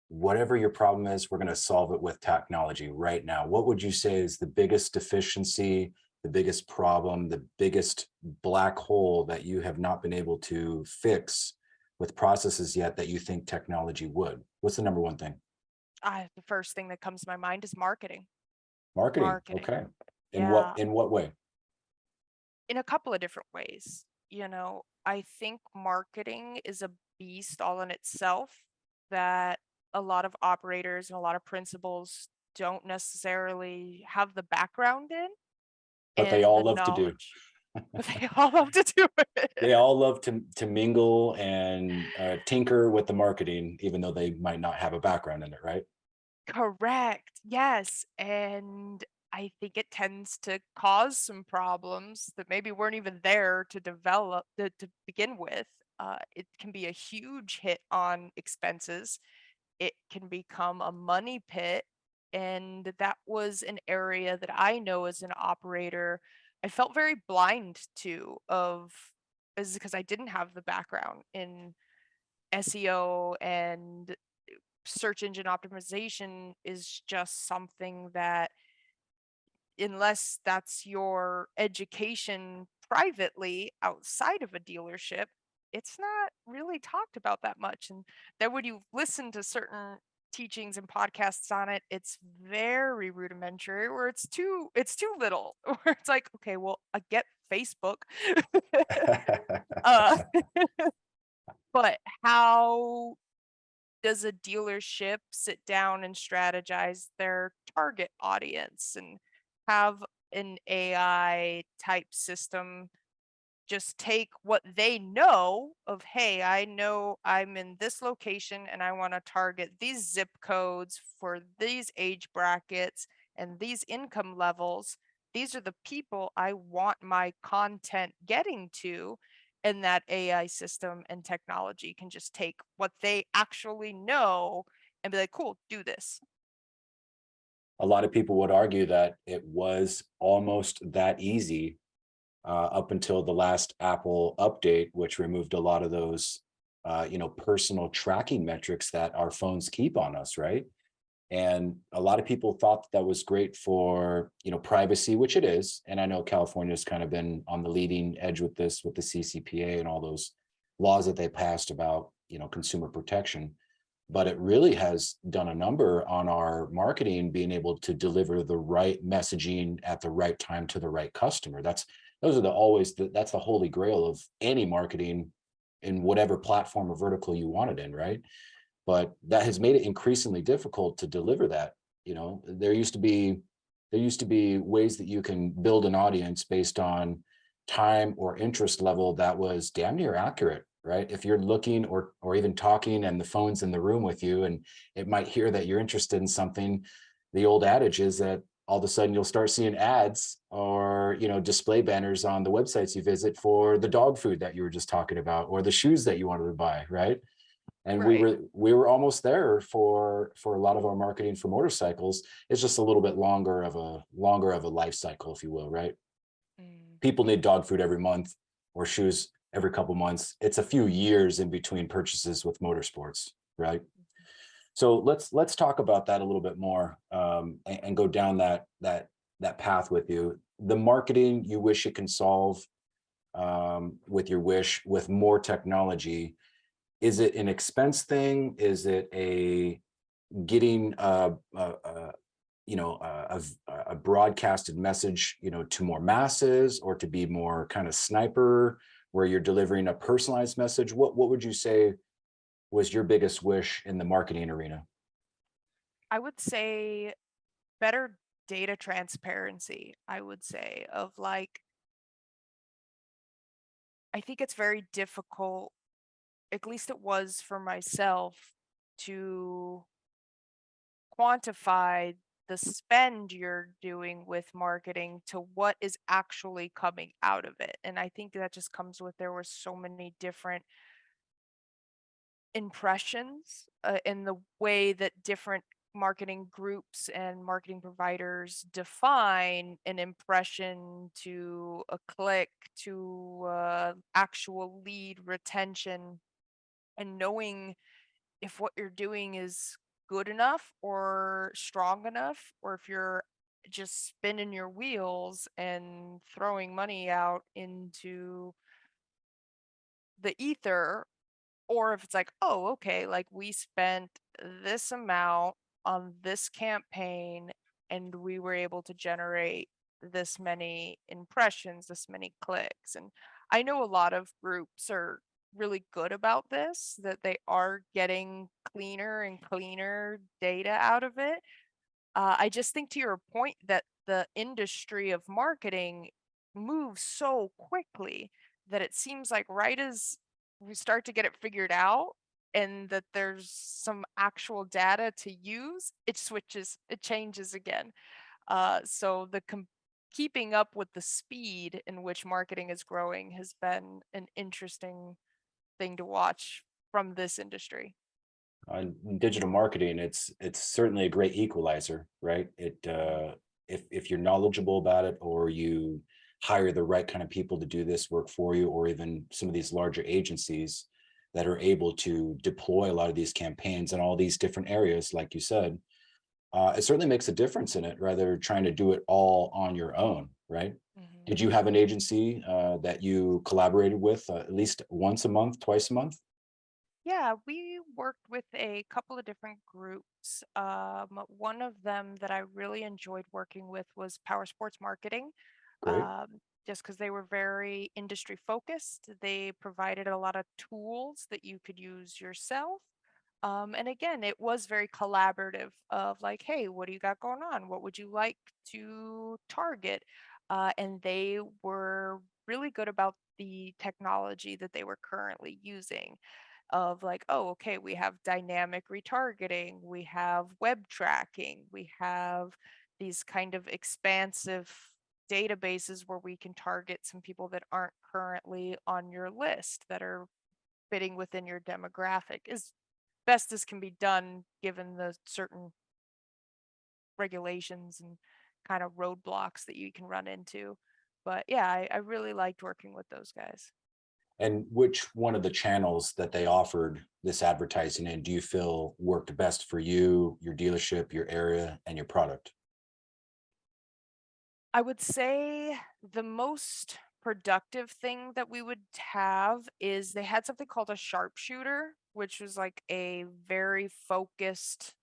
whatever your problem is, we're going to solve it with technology right now. What would you say is the biggest deficiency, the biggest problem, the biggest black hole that you have not been able to fix with processes yet that you think technology would? What's the number one thing? The first thing that comes to my mind is marketing. Marketing. Marketing. Okay. Yeah, In what way? in a couple of different ways. I think marketing is a beast all in itself that a lot of operators and a lot of principals don't necessarily have the background in But they and all the love to do. knowledge. But they all love to do They it. all love to mingle and tinker with the marketing, even though they might not have a background in it, right? Correct. Yes. And I think it tends to cause some problems that maybe weren't even there to develop to begin with. It can be a huge hit on expenses. It can become a money pit. And that was an area that I know as an operator, I felt very blind to of is because I didn't have the background in SEO, and search engine optimization is just something that, unless that's your education privately outside of a dealership, it's not really talked about that much. And then when you listen to certain teachings and podcasts on it, it's very rudimentary, or it's too little, where it's like, okay, well, I get Facebook. uh but how does a dealership sit down and strategize their target audience and have an AI type system just take what they know of, hey, I know I'm in this location and I want to target these zip codes for these age brackets and these income levels. These are the people I want my content getting to. And that AI system and technology can just take what they actually know and be like, cool, do this. A lot of people would argue that it was almost that easy up until the last Apple update, which removed a lot of those, personal tracking metrics that our phones keep on us, right? And a lot of people thought that was great for, privacy, which it is. And I know California's kind of been on the leading edge with this, with the CCPA and all those laws that they passed about, consumer protection. But it really has done a number on our marketing, being able to deliver the right messaging at the right time to the right customer. That's the holy grail of any marketing in whatever platform or vertical you want it in, right? But that has made it increasingly difficult to deliver that. There used to be ways that you can build an audience based on time or interest level that was damn near accurate, right? If you're looking or even talking and the phone's in the room with you and it might hear that you're interested in something, the old adage is that all of a sudden you'll start seeing ads or display banners on the websites you visit for the dog food that you were just talking about or the shoes that you wanted to buy, right? And we Right. were we were almost there for a lot of our marketing for motorcycles. It's just a little bit longer of a life cycle, if you will, right? Mm. People need dog food every month or shoes every couple months. It's a few years in between purchases with motorsports, right? So let's talk about that a little bit more, and go down that path with you. The marketing you wish it can solve, with your wish with more technology. Is it an expense thing? Is it a getting a broadcasted message, to more masses, or to be more kind of sniper, where you're delivering a personalized message? What would you say was your biggest wish in the marketing arena? I would say better data transparency, I would say, of like, I think it's very difficult, at least it was for myself, to quantify the spend you're doing with marketing to what is actually coming out of it. And I think that just comes with, there were so many different impressions, in the way that different marketing groups and marketing providers define an impression to a click to actual lead retention, and knowing if what you're doing is good enough or strong enough, or if you're just spinning your wheels and throwing money out into the ether, or if it's like, oh, okay, like we spent this amount on this campaign and we were able to generate this many impressions, this many clicks. And I know a lot of groups are really good about this, that they are getting cleaner and cleaner data out of it. I just think, to your point, that the industry of marketing moves so quickly that it seems like right as we start to get it figured out and that there's some actual data to use, it switches, it changes again. So keeping up with the speed in which marketing is growing has been an interesting thing to watch from this industry. In digital marketing, it's certainly a great equalizer, right? Mhm. If you're knowledgeable about it, or you hire the right kind of people to do this work for you, or even some of these larger agencies that are able to deploy a lot of these campaigns in all these different areas, like you said, it certainly makes a difference in it, rather trying to do it all on your own, right? Mhm. Did you have an agency that you collaborated with at least once a month, twice a month? Yeah, we worked with a couple of different groups. One of them that I really enjoyed working with was Power Sports Marketing, Great. just because they were very industry focused. They provided a lot of tools that you could use yourself. And again, it was very collaborative of like, hey, what do you got going on? What would you like to target? And they were really good about the technology that they were currently using of like, oh, okay, we have dynamic retargeting, we have web tracking, we have these kind of expansive databases where we can target some people that aren't currently on your list that are fitting within your demographic as best as can be done given the certain regulations and kind of roadblocks that you can run into. But yeah, I really liked working with those guys. And which one of the channels that they offered this advertising in do you feel worked best for you, your dealership, your area, and your product? I would say the most productive thing that we would have is they had something called a sharpshooter, which was like a very focused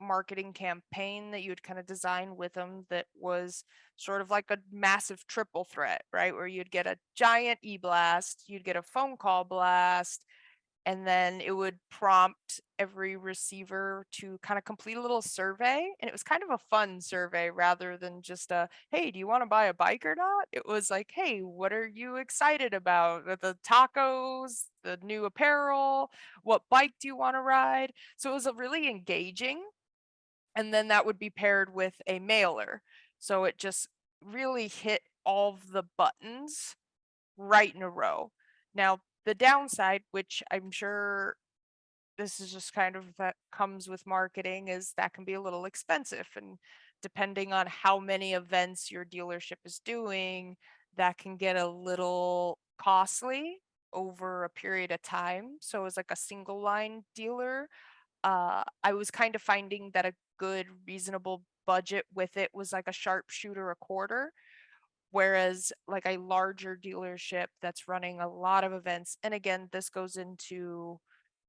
marketing campaign that you would kind of design with them that was sort of like a massive triple threat, right? Where you'd get a giant e-blast, you'd get a phone call blast, and then it would prompt every receiver to kind of complete a little survey, and it was kind of a fun survey rather than just a hey, do you want to buy a bike or not. It was like, hey, what are you excited about? The tacos, the new apparel, what bike do you want to ride? So it was a really engaging, and then that would be paired with a mailer, so it just really hit all of the buttons right in a row. Now, the downside, which I'm sure this is just kind of that comes with marketing, is that can be a little expensive. And depending on how many events your dealership is doing, that can get a little costly over a period of time. So, as like a single line dealer, I was kind of finding that a good, reasonable budget with it was like a sharpshooter a quarter. Whereas, like a larger dealership that's running a lot of events, and again, this goes into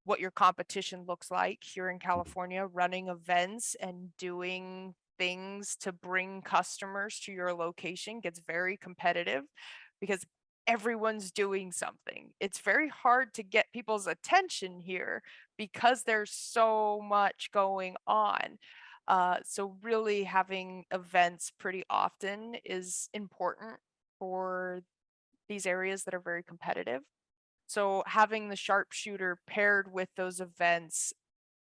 what your competition looks like here in California, running events and doing things to bring customers to your location gets very competitive because everyone's doing something. It's very hard to get people's attention here because there's so much going on. So really having events pretty often is important for these areas that are very competitive. So having the sharpshooter paired with those events,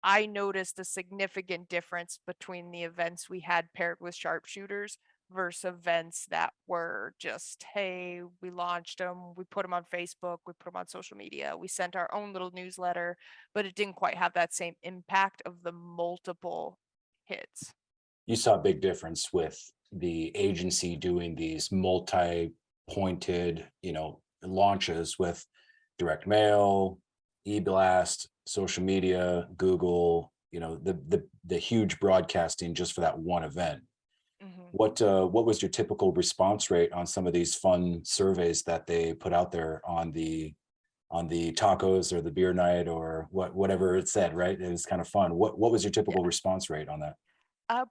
I noticed a significant difference between the events we had paired with sharpshooters versus events that were just, hey, we launched them, we put them on Facebook, we put them on social media, we sent our own little newsletter, but it didn't quite have that same impact of the multiple hits. You saw a big difference with the agency doing these multi-pointed, launches with direct mail, e-blast, social media, Google, the huge broadcasting just for that one event. Mhm. What was your typical response rate on some of these fun surveys that they put out there on the tacos or the beer night or whatever it said, right? It was kind of fun. What was your typical response rate on that?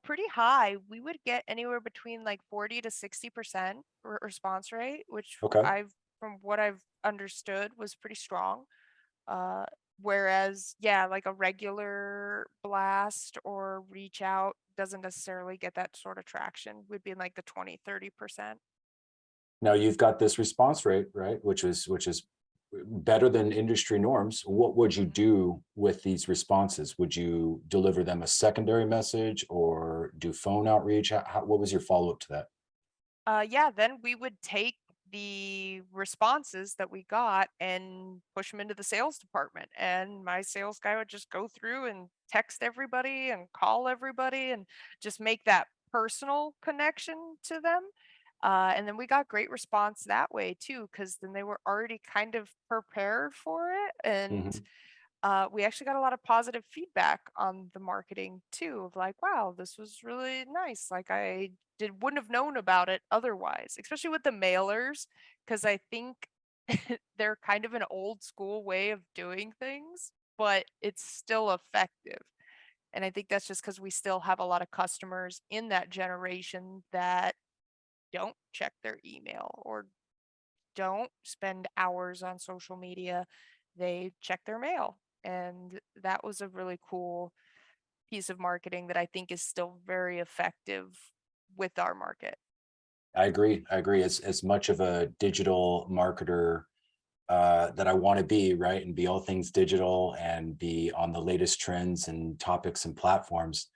Pretty high. We would get anywhere between like 40 to 60% response rate, which Okay. from what I've understood, was pretty strong. Uh, Whereas, yeah, like a regular blast or reach out doesn't necessarily get that sort of traction. Would be in like the 20, 30%. Now you've got this response rate, right? Which is better than industry norms. What would you Mhm. do with these responses? Would you deliver them a secondary message or do phone outreach? What was your follow up to that? Yeah, then we would take the responses that we got and push them into the sales department. And my sales guy would just go through and text everybody and call everybody and just make that personal connection to them. And then we got great response that way too, because then they were already kind of prepared for it. And Mhm. we actually got a lot of positive feedback on the marketing too, of like, wow, this was really nice. Like I wouldn't have known about it otherwise, especially with the mailers, because I think they're kind of an old school way of doing things, but it's still effective. And I think that's just because we still have a lot of customers in that generation that don't check their email or don't spend hours on social media. They check their mail. And that was a really cool piece of marketing that I think is still very effective with our market. I agree. I agree. As much of a digital marketer that I want to be, right, and be all things digital and be on the latest trends and topics and platforms,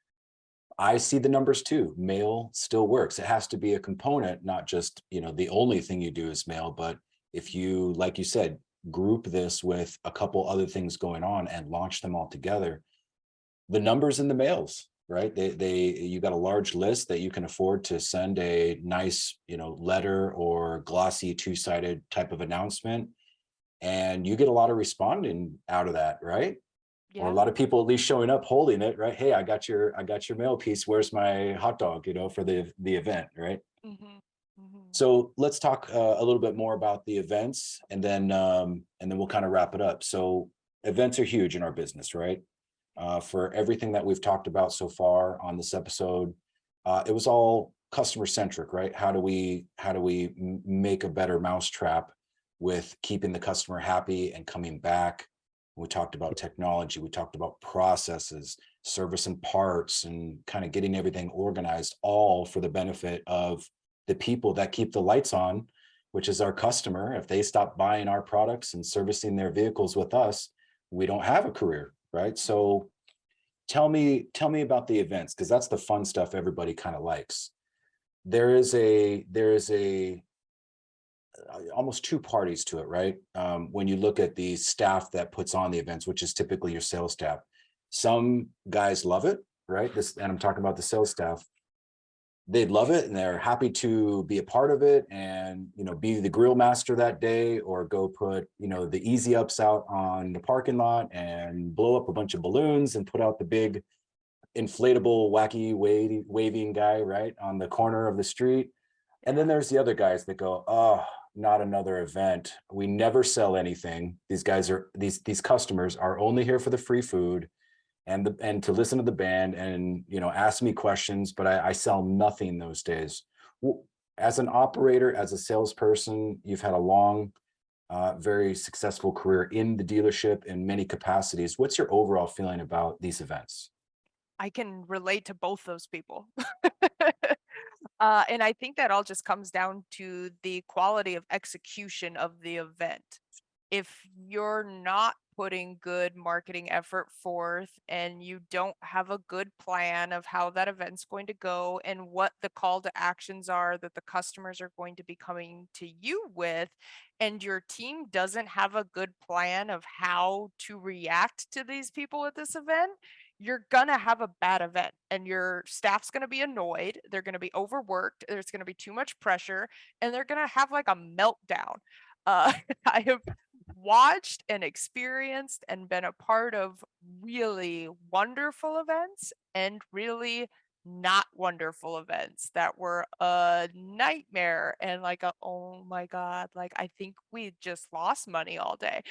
I see the numbers too. Mail still works. It has to be a component, not just, the only thing you do is mail. But if you, like you said, group this with a couple other things going on and launch them all together, the numbers in the mails, right? You got a large list that you can afford to send a nice, letter or glossy two-sided type of announcement. And you get a lot of responding out of that, right? Or a Yeah. lot of people at least showing up holding it, right? Hey, I got your mail piece. Where's my hot dog, for the event, right? Hmm. Hmm. So let's talk a little bit more about the events, and then we'll kind of wrap it up. So events are huge in our business, right? For everything that we've talked about so far on this episode, it was all customer centric, right? How do we make a better mousetrap with keeping the customer happy and coming back? We talked about technology, we talked about processes, service and parts, and kind of getting everything organized, all for the benefit of the people that keep the lights on, which is our customer. If they stop buying our products and servicing their vehicles with us, we don't have a career, right? Hmm. So tell me about the events, because that's the fun stuff everybody kind of likes. There is a almost two parties to it, right? When you look at the staff that puts on the events, which is typically your sales staff, some guys love it, right? And I'm talking about the sales staff. They love it and they're happy to be a part of it and, be the grill master that day, or go put, the easy ups out on the parking lot and blow up a bunch of balloons and put out the big inflatable, wacky, waving guy right on the corner of the street. And then Yeah. there's the other guys that go, oh, not another event. We never sell anything. These customers are only here for the free food and to listen to the band and, ask me questions, but I sell nothing those days. As an operator, as a salesperson, you've had a long, very successful career in the dealership in many capacities. What's your overall feeling about these events? I can relate to both those people. And I think that all just comes down to the quality of execution of the event. If you're not putting good marketing effort forth and you don't have a good plan of how that event's going to go and what the call to actions are that the customers are going to be coming to you with, and your team doesn't have a good plan of how to react to these people at this event, you're gonna have a bad event and your staff's gonna be annoyed. They're gonna be overworked. There's gonna be too much pressure and they're gonna have like a meltdown. I have watched and experienced and been a part of really wonderful events and really not wonderful events that were a nightmare and like a oh my god, like I think we just lost money all day.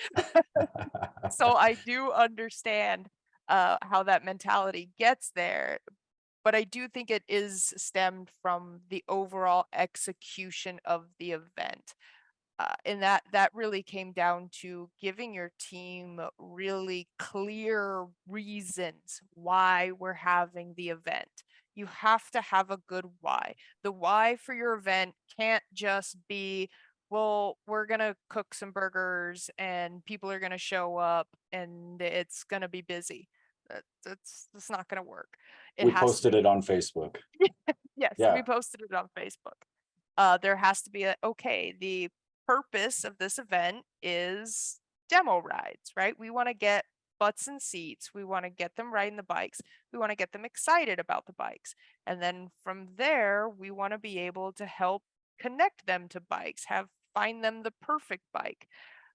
So I do understand how that mentality gets there, but I do think it is stemmed from the overall execution of the event. And that really came down to giving your team really clear reasons why we're having the event. You have to have a good why. The why for your event can't just be well, we're gonna cook some burgers and people are gonna show up and it's gonna be busy. That's not gonna work. It We has to posted it be, on Facebook. yes, we Yeah, posted it on Facebook. There has to be a, okay, the purpose of this event is demo rides, right? We want to get butts and seats. We want to get them riding the bikes. We want to get them excited about the bikes. And then from there, we want to be able to help connect them to bikes, have find them the perfect bike.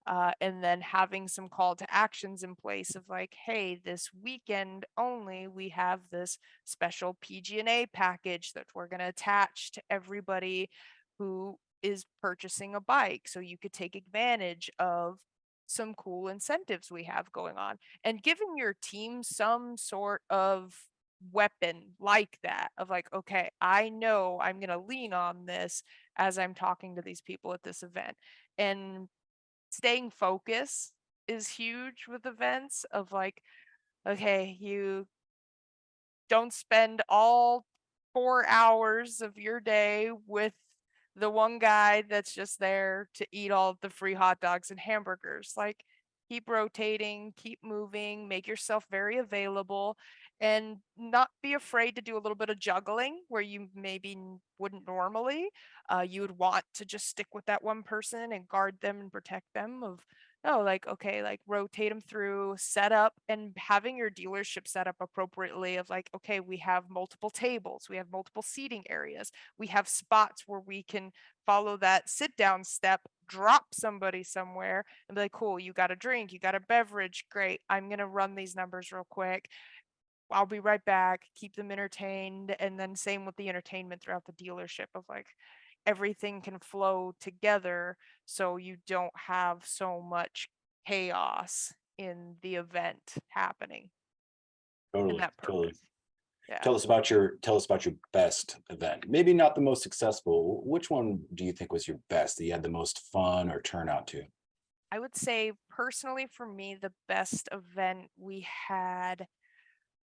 And then having some call to actions in place of like, hey, this weekend only, we have this special PG&A package that we're going to attach to everybody who is purchasing a bike. So you could take advantage of some cool incentives we have going on and giving your team some sort of weapon like that of like, okay, I know I'm going to lean on this as I'm talking to these people at this event. And staying focused is huge with events of like, okay, you don't spend all 4 hours of your day with the one guy that's just there to eat all of the free hot dogs and hamburgers. Like, keep rotating, keep moving, make yourself very available, and not be afraid to do a little bit of juggling where you maybe wouldn't normally. You would want to just stick with that one person and guard them and protect them of, oh, like, okay, like rotate them through, set up, and having your dealership set up appropriately of like, okay, we have multiple tables, we have multiple seating areas, we have spots where we can follow that sit down step, drop somebody somewhere and be like, cool, you got a drink, you got a beverage, great. I'm going to run these numbers real quick. I'll be right back, keep them entertained. And then same with the entertainment throughout the dealership of like everything can flow together so you don't have so much chaos in the event happening in totally, that totally. purpose. Yeah. Tell us about your best event. Maybe not the most successful. Which one do you think was your best that you had the most fun or turnout to? I would say personally for me, the best event we had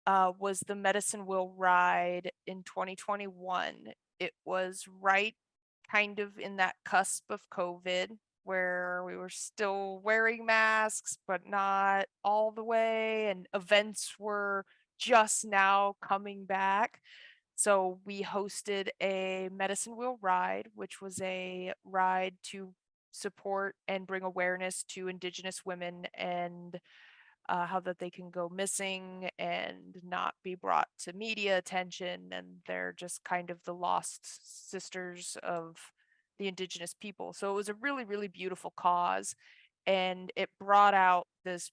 was the Medicine Wheel ride in 2021. It was right kind of in that cusp of COVID where we were still wearing masks, but not all the way, and events were just now coming back. So we hosted a Medicine Wheel ride, which was a ride to support and bring awareness to Indigenous women and how that they can go missing and not be brought to media attention, and they're just kind of the lost sisters of the Indigenous people. So it was a really, really beautiful cause, and it brought out this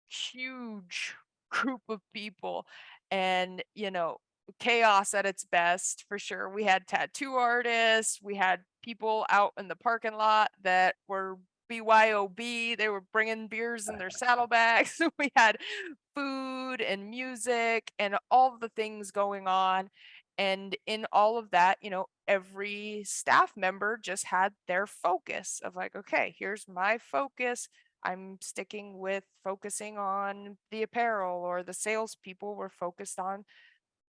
huge group of people, and chaos at its best for sure. We had tattoo artists, we had people out in the parking lot that were BYOB. They were bringing beers in their saddlebags. We had food and music and all the things going on. And in all of that, every staff member just had their focus of like, okay, here's my focus. I'm sticking with focusing on the apparel, or the salespeople were focused on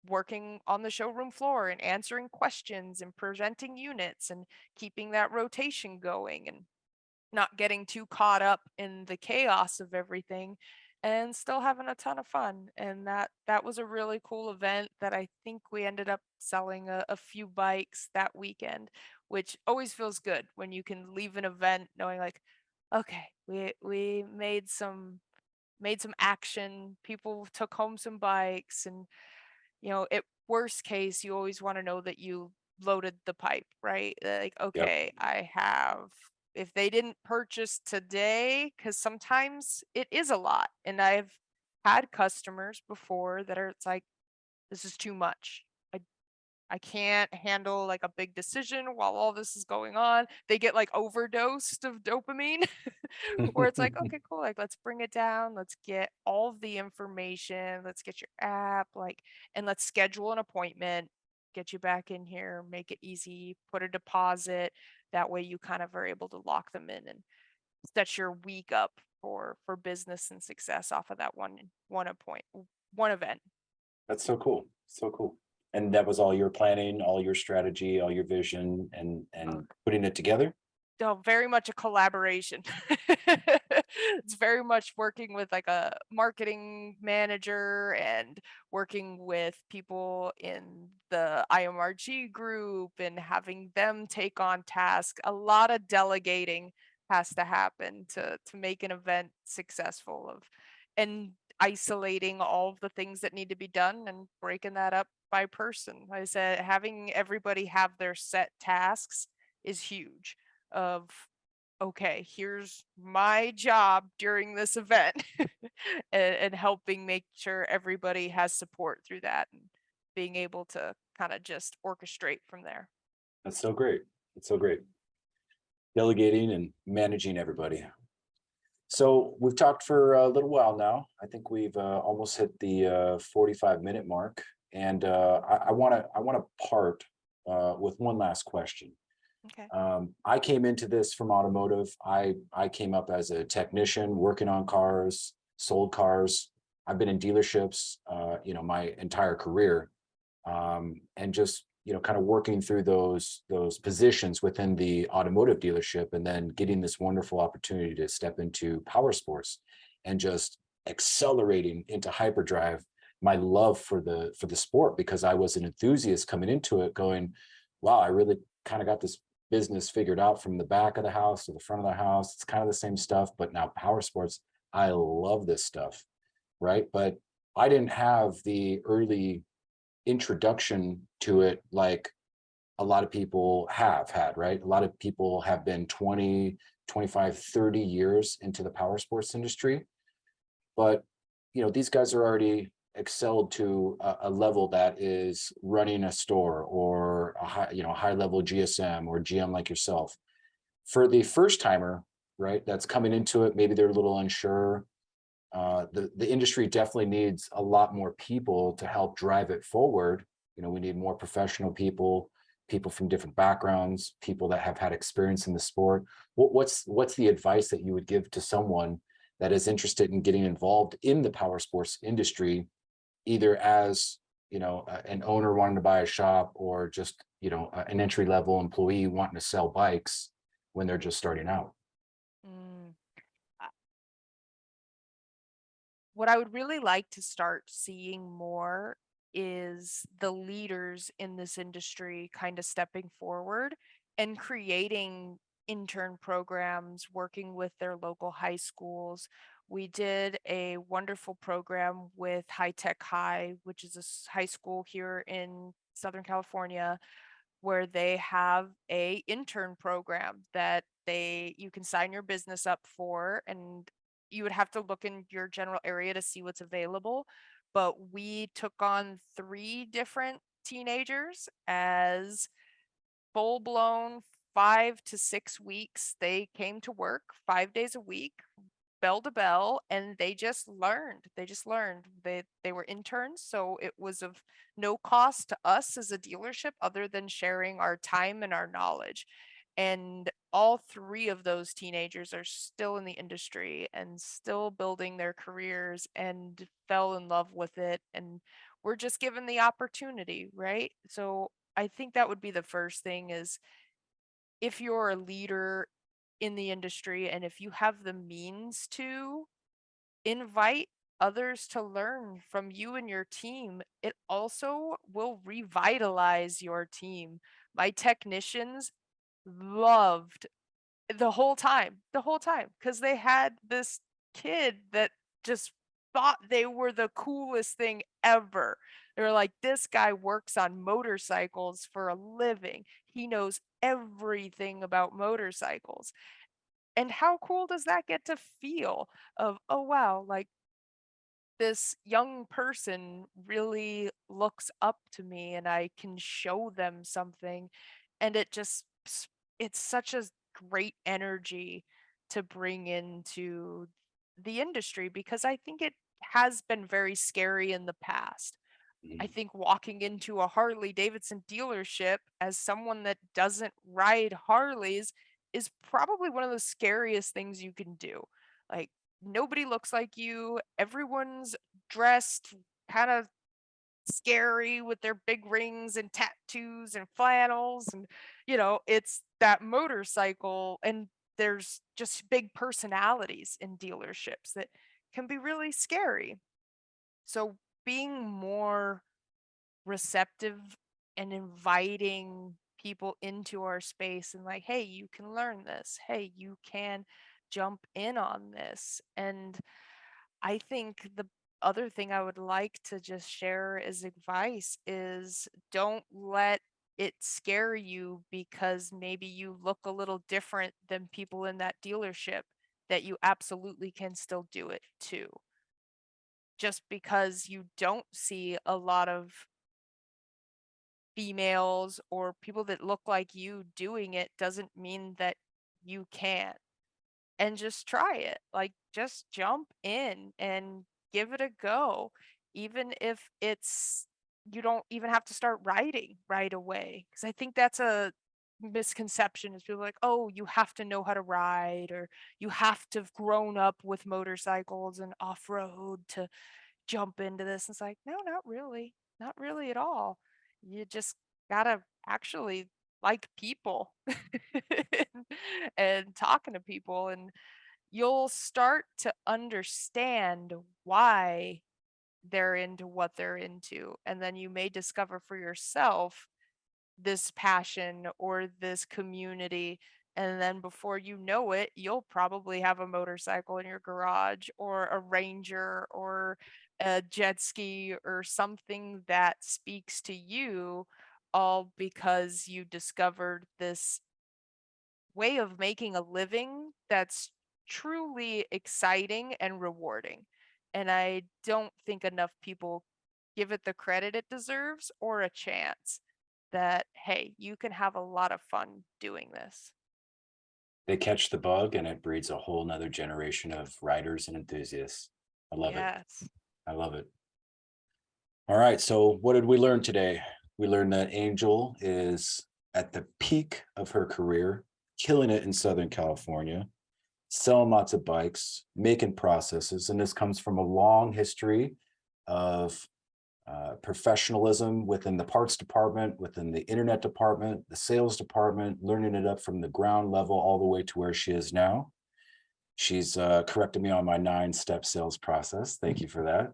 working on the showroom floor and answering questions and presenting units and keeping that rotation going and not getting too caught up in the chaos of everything and still having a ton of fun. And that was a really cool event that I think we ended up selling a few bikes that weekend, which always feels good when you can leave an event knowing like, okay, we made some action, people took home some bikes, and at worst case, you always want to know that you loaded the pipe, right? Like, Yep. okay, I have, if they didn't purchase today, because sometimes it is a lot. And I've had customers before that are, it's like, this is too much. I can't handle like a big decision while all this is going on. They get like overdosed of dopamine, where it's like, okay, cool, like let's bring it down, let's get all of the information, let's get your app, like, and let's schedule an appointment, get you back in here, make it easy, put a deposit. That way you kind of are able to lock them in and set your week up for business and success off of that one event. That's so cool. So cool. And that was all your planning, all your strategy, all your vision, and Oh, putting it together. Oh, very much a collaboration. It's very much working with like a marketing manager and working with people in the IMRG group and having them take on tasks. A lot of delegating has to happen to make an event successful of and isolating all of the things that need to be done and breaking that up by person. Like I said, having everybody have their set tasks is huge of okay, here's my job during this event and helping make sure everybody has support through that and being able to kind of just orchestrate from there. That's so great. That's so great. Delegating and managing everybody. So we've talked for a little while now. I think we've almost hit the 45-minute mark, and I want to part with one last question. Okay. I came into this from automotive. I came up as a technician working on cars, sold cars. I've been in dealerships, my entire career, and just kind of working through those positions within the automotive dealership, and then getting this wonderful opportunity to step into power sports and just accelerating into hyperdrive my love for the sport, because I was an enthusiast coming into it going, wow, I really kind of got this business figured out from the back of the house to the front of the house. It's kind of the same stuff, but now power sports, I love this stuff, right? But I didn't have the early introduction to it like a lot of people have had, right? A lot of people have been 20, 25, 30 years into the power sports industry, but these guys are already excelled to a level that is running a store or a high level GSM or GM like yourself. For the first timer, right, that's coming into it, maybe they're a little unsure. The industry definitely needs a lot more people to help drive it forward. We need more professional people, people from different backgrounds, people that have had experience in the sport. What's the advice that you would give to someone that is interested in getting involved in the power sports industry, either as an owner wanting to buy a shop, or just an entry level employee wanting to sell bikes when they're just starting out? Mm. Uh, What I would really like to start seeing more is the leaders in this industry kind of stepping forward and creating intern programs, working with their local high schools. We did a wonderful program with High Tech High, which is a high school here in Southern California, where they have a intern program that they you can sign your business up for, and you would have to look in your general area to see what's available. But we took on 3 different teenagers as full blown 5 to 6 weeks. They came to work 5 days a week, bell to bell, and they just learned. They just learned. They were interns, so it was of no cost to us as a dealership other than sharing our time and our knowledge. And all 3 of those teenagers are still in the industry and still building their careers and fell in love with it, and we're just given the opportunity, right? So I think that would be the first thing is if you're a leader in the industry and if you have the means to invite others to learn from you and your team, it also will revitalize your team. My technicians loved the whole time, because they had this kid that just thought they were the coolest thing ever. They were like, this guy works on motorcycles for a living. He knows everything about motorcycles. And how cool does that get to feel of, oh wow, like this young person really looks up to me and I can show them something. And it's such a great energy to bring into the industry, because I think it has been very scary in the past. I Mhm. think walking into a Harley-Davidson dealership as someone that doesn't ride Harleys is probably one of the scariest things you can do. Like, nobody looks like you, everyone's dressed kind of scary with their big rings and tattoos and flannels, and it's that motorcycle, and there's just big personalities in dealerships that can be really scary. So being more receptive and inviting people into our space and like, hey, you can learn this. Hey, you can jump in on this. And I think the other thing I would like to just share as advice is don't let it scare you because maybe you look a little different than people in that dealership, that you absolutely can still do it too. Just because you don't see a lot of females or people that look like you doing it doesn't mean that you can't. And just try it. Like, just jump in and give it a go. Even if it's, you don't even have to start riding right away. Because I think that's a misconception is people are like, oh, you have to know how to ride, or you have to have grown up with motorcycles and off-road to jump into this. It's like, no, not really. Not really at all. You just gotta actually like people and talking to people, and you'll start to understand why they're into what they're into. And then you may discover for yourself this passion or this community. And then before you know it, you'll probably have a motorcycle in your garage, or a Ranger, or a jet ski, or something that speaks to you, all because you discovered this way of making a living that's truly exciting and rewarding. And I don't think enough people give it the credit it deserves or a chance that, hey, you can have a lot of fun doing this. They catch the bug and it breeds a whole nother generation of riders and enthusiasts. I love it. Yes. I love it. All right. So what did we learn today? We learned that Angel is at the peak of her career, killing it in Southern California, selling lots of bikes, making processes. And this comes from a long history of professionalism within the parts department, within the internet department, the sales department, learning it up from the ground level all the way to where she is now. She's corrected me on my 9-step sales process. Thank you for that.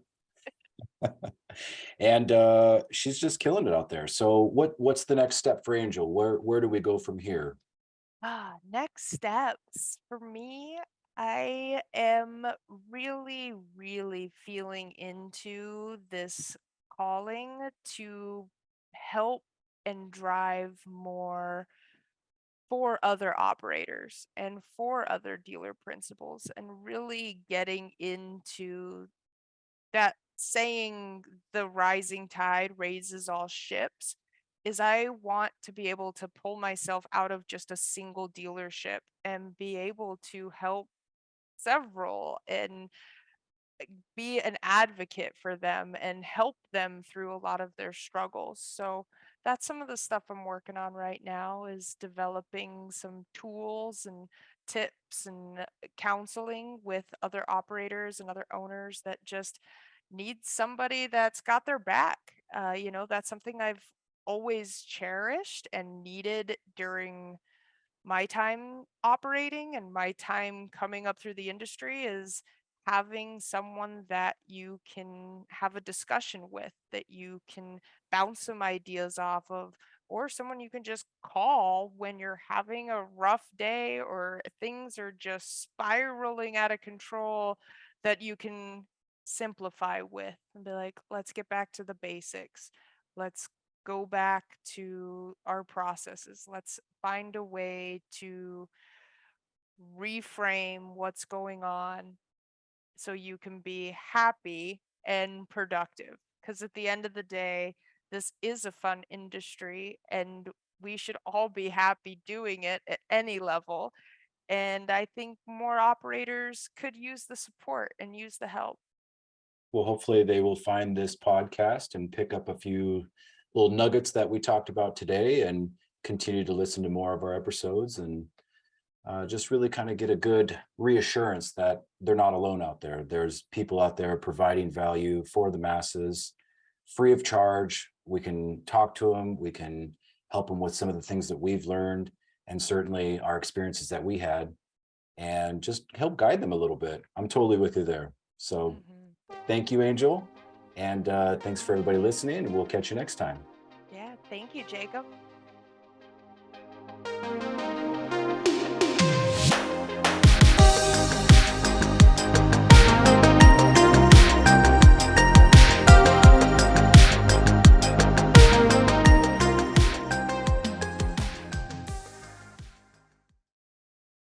And she's just killing it out there. So what's the next step for Angel? Where do we go from here? Next steps for me. I am really, really feeling into this calling to help and drive more for other operators and for other dealer principals, and really getting into that saying, the rising tide raises all ships, is I want to be able to pull myself out of just a single dealership and be able to help several, and be an advocate for them and help them through a lot of their struggles. So that's some of the stuff I'm working on right now, is developing some tools and tips and counseling with other operators and other owners that just need somebody that's got their back. That's something I've always cherished and needed during my time operating and my time coming up through the industry, is having someone that you can have a discussion with, that you can bounce some ideas off of, or someone you can just call when you're having a rough day or things are just spiraling out of control, that you can simplify with and be like, let's get back to the basics. Let's go back to our processes. Let's find a way to reframe what's going on so you can be happy and productive. Because at the end of the day, this is a fun industry, and we should all be happy doing it at any level. And I think more operators could use the support and use the help. Well, hopefully they will find this podcast and pick up a few little nuggets that we talked about today and continue to listen to more of our episodes, and just really kind of get a good reassurance that they're not alone out there. There's people out there providing value for the masses, free of charge. We can talk to them. We can help them with some of the things that we've learned and certainly our experiences that we had, and just help guide them a little bit. I'm totally with you there. So thank you, Angel. And thanks for everybody listening. And we'll catch you next time. Yeah, thank you, Jacob.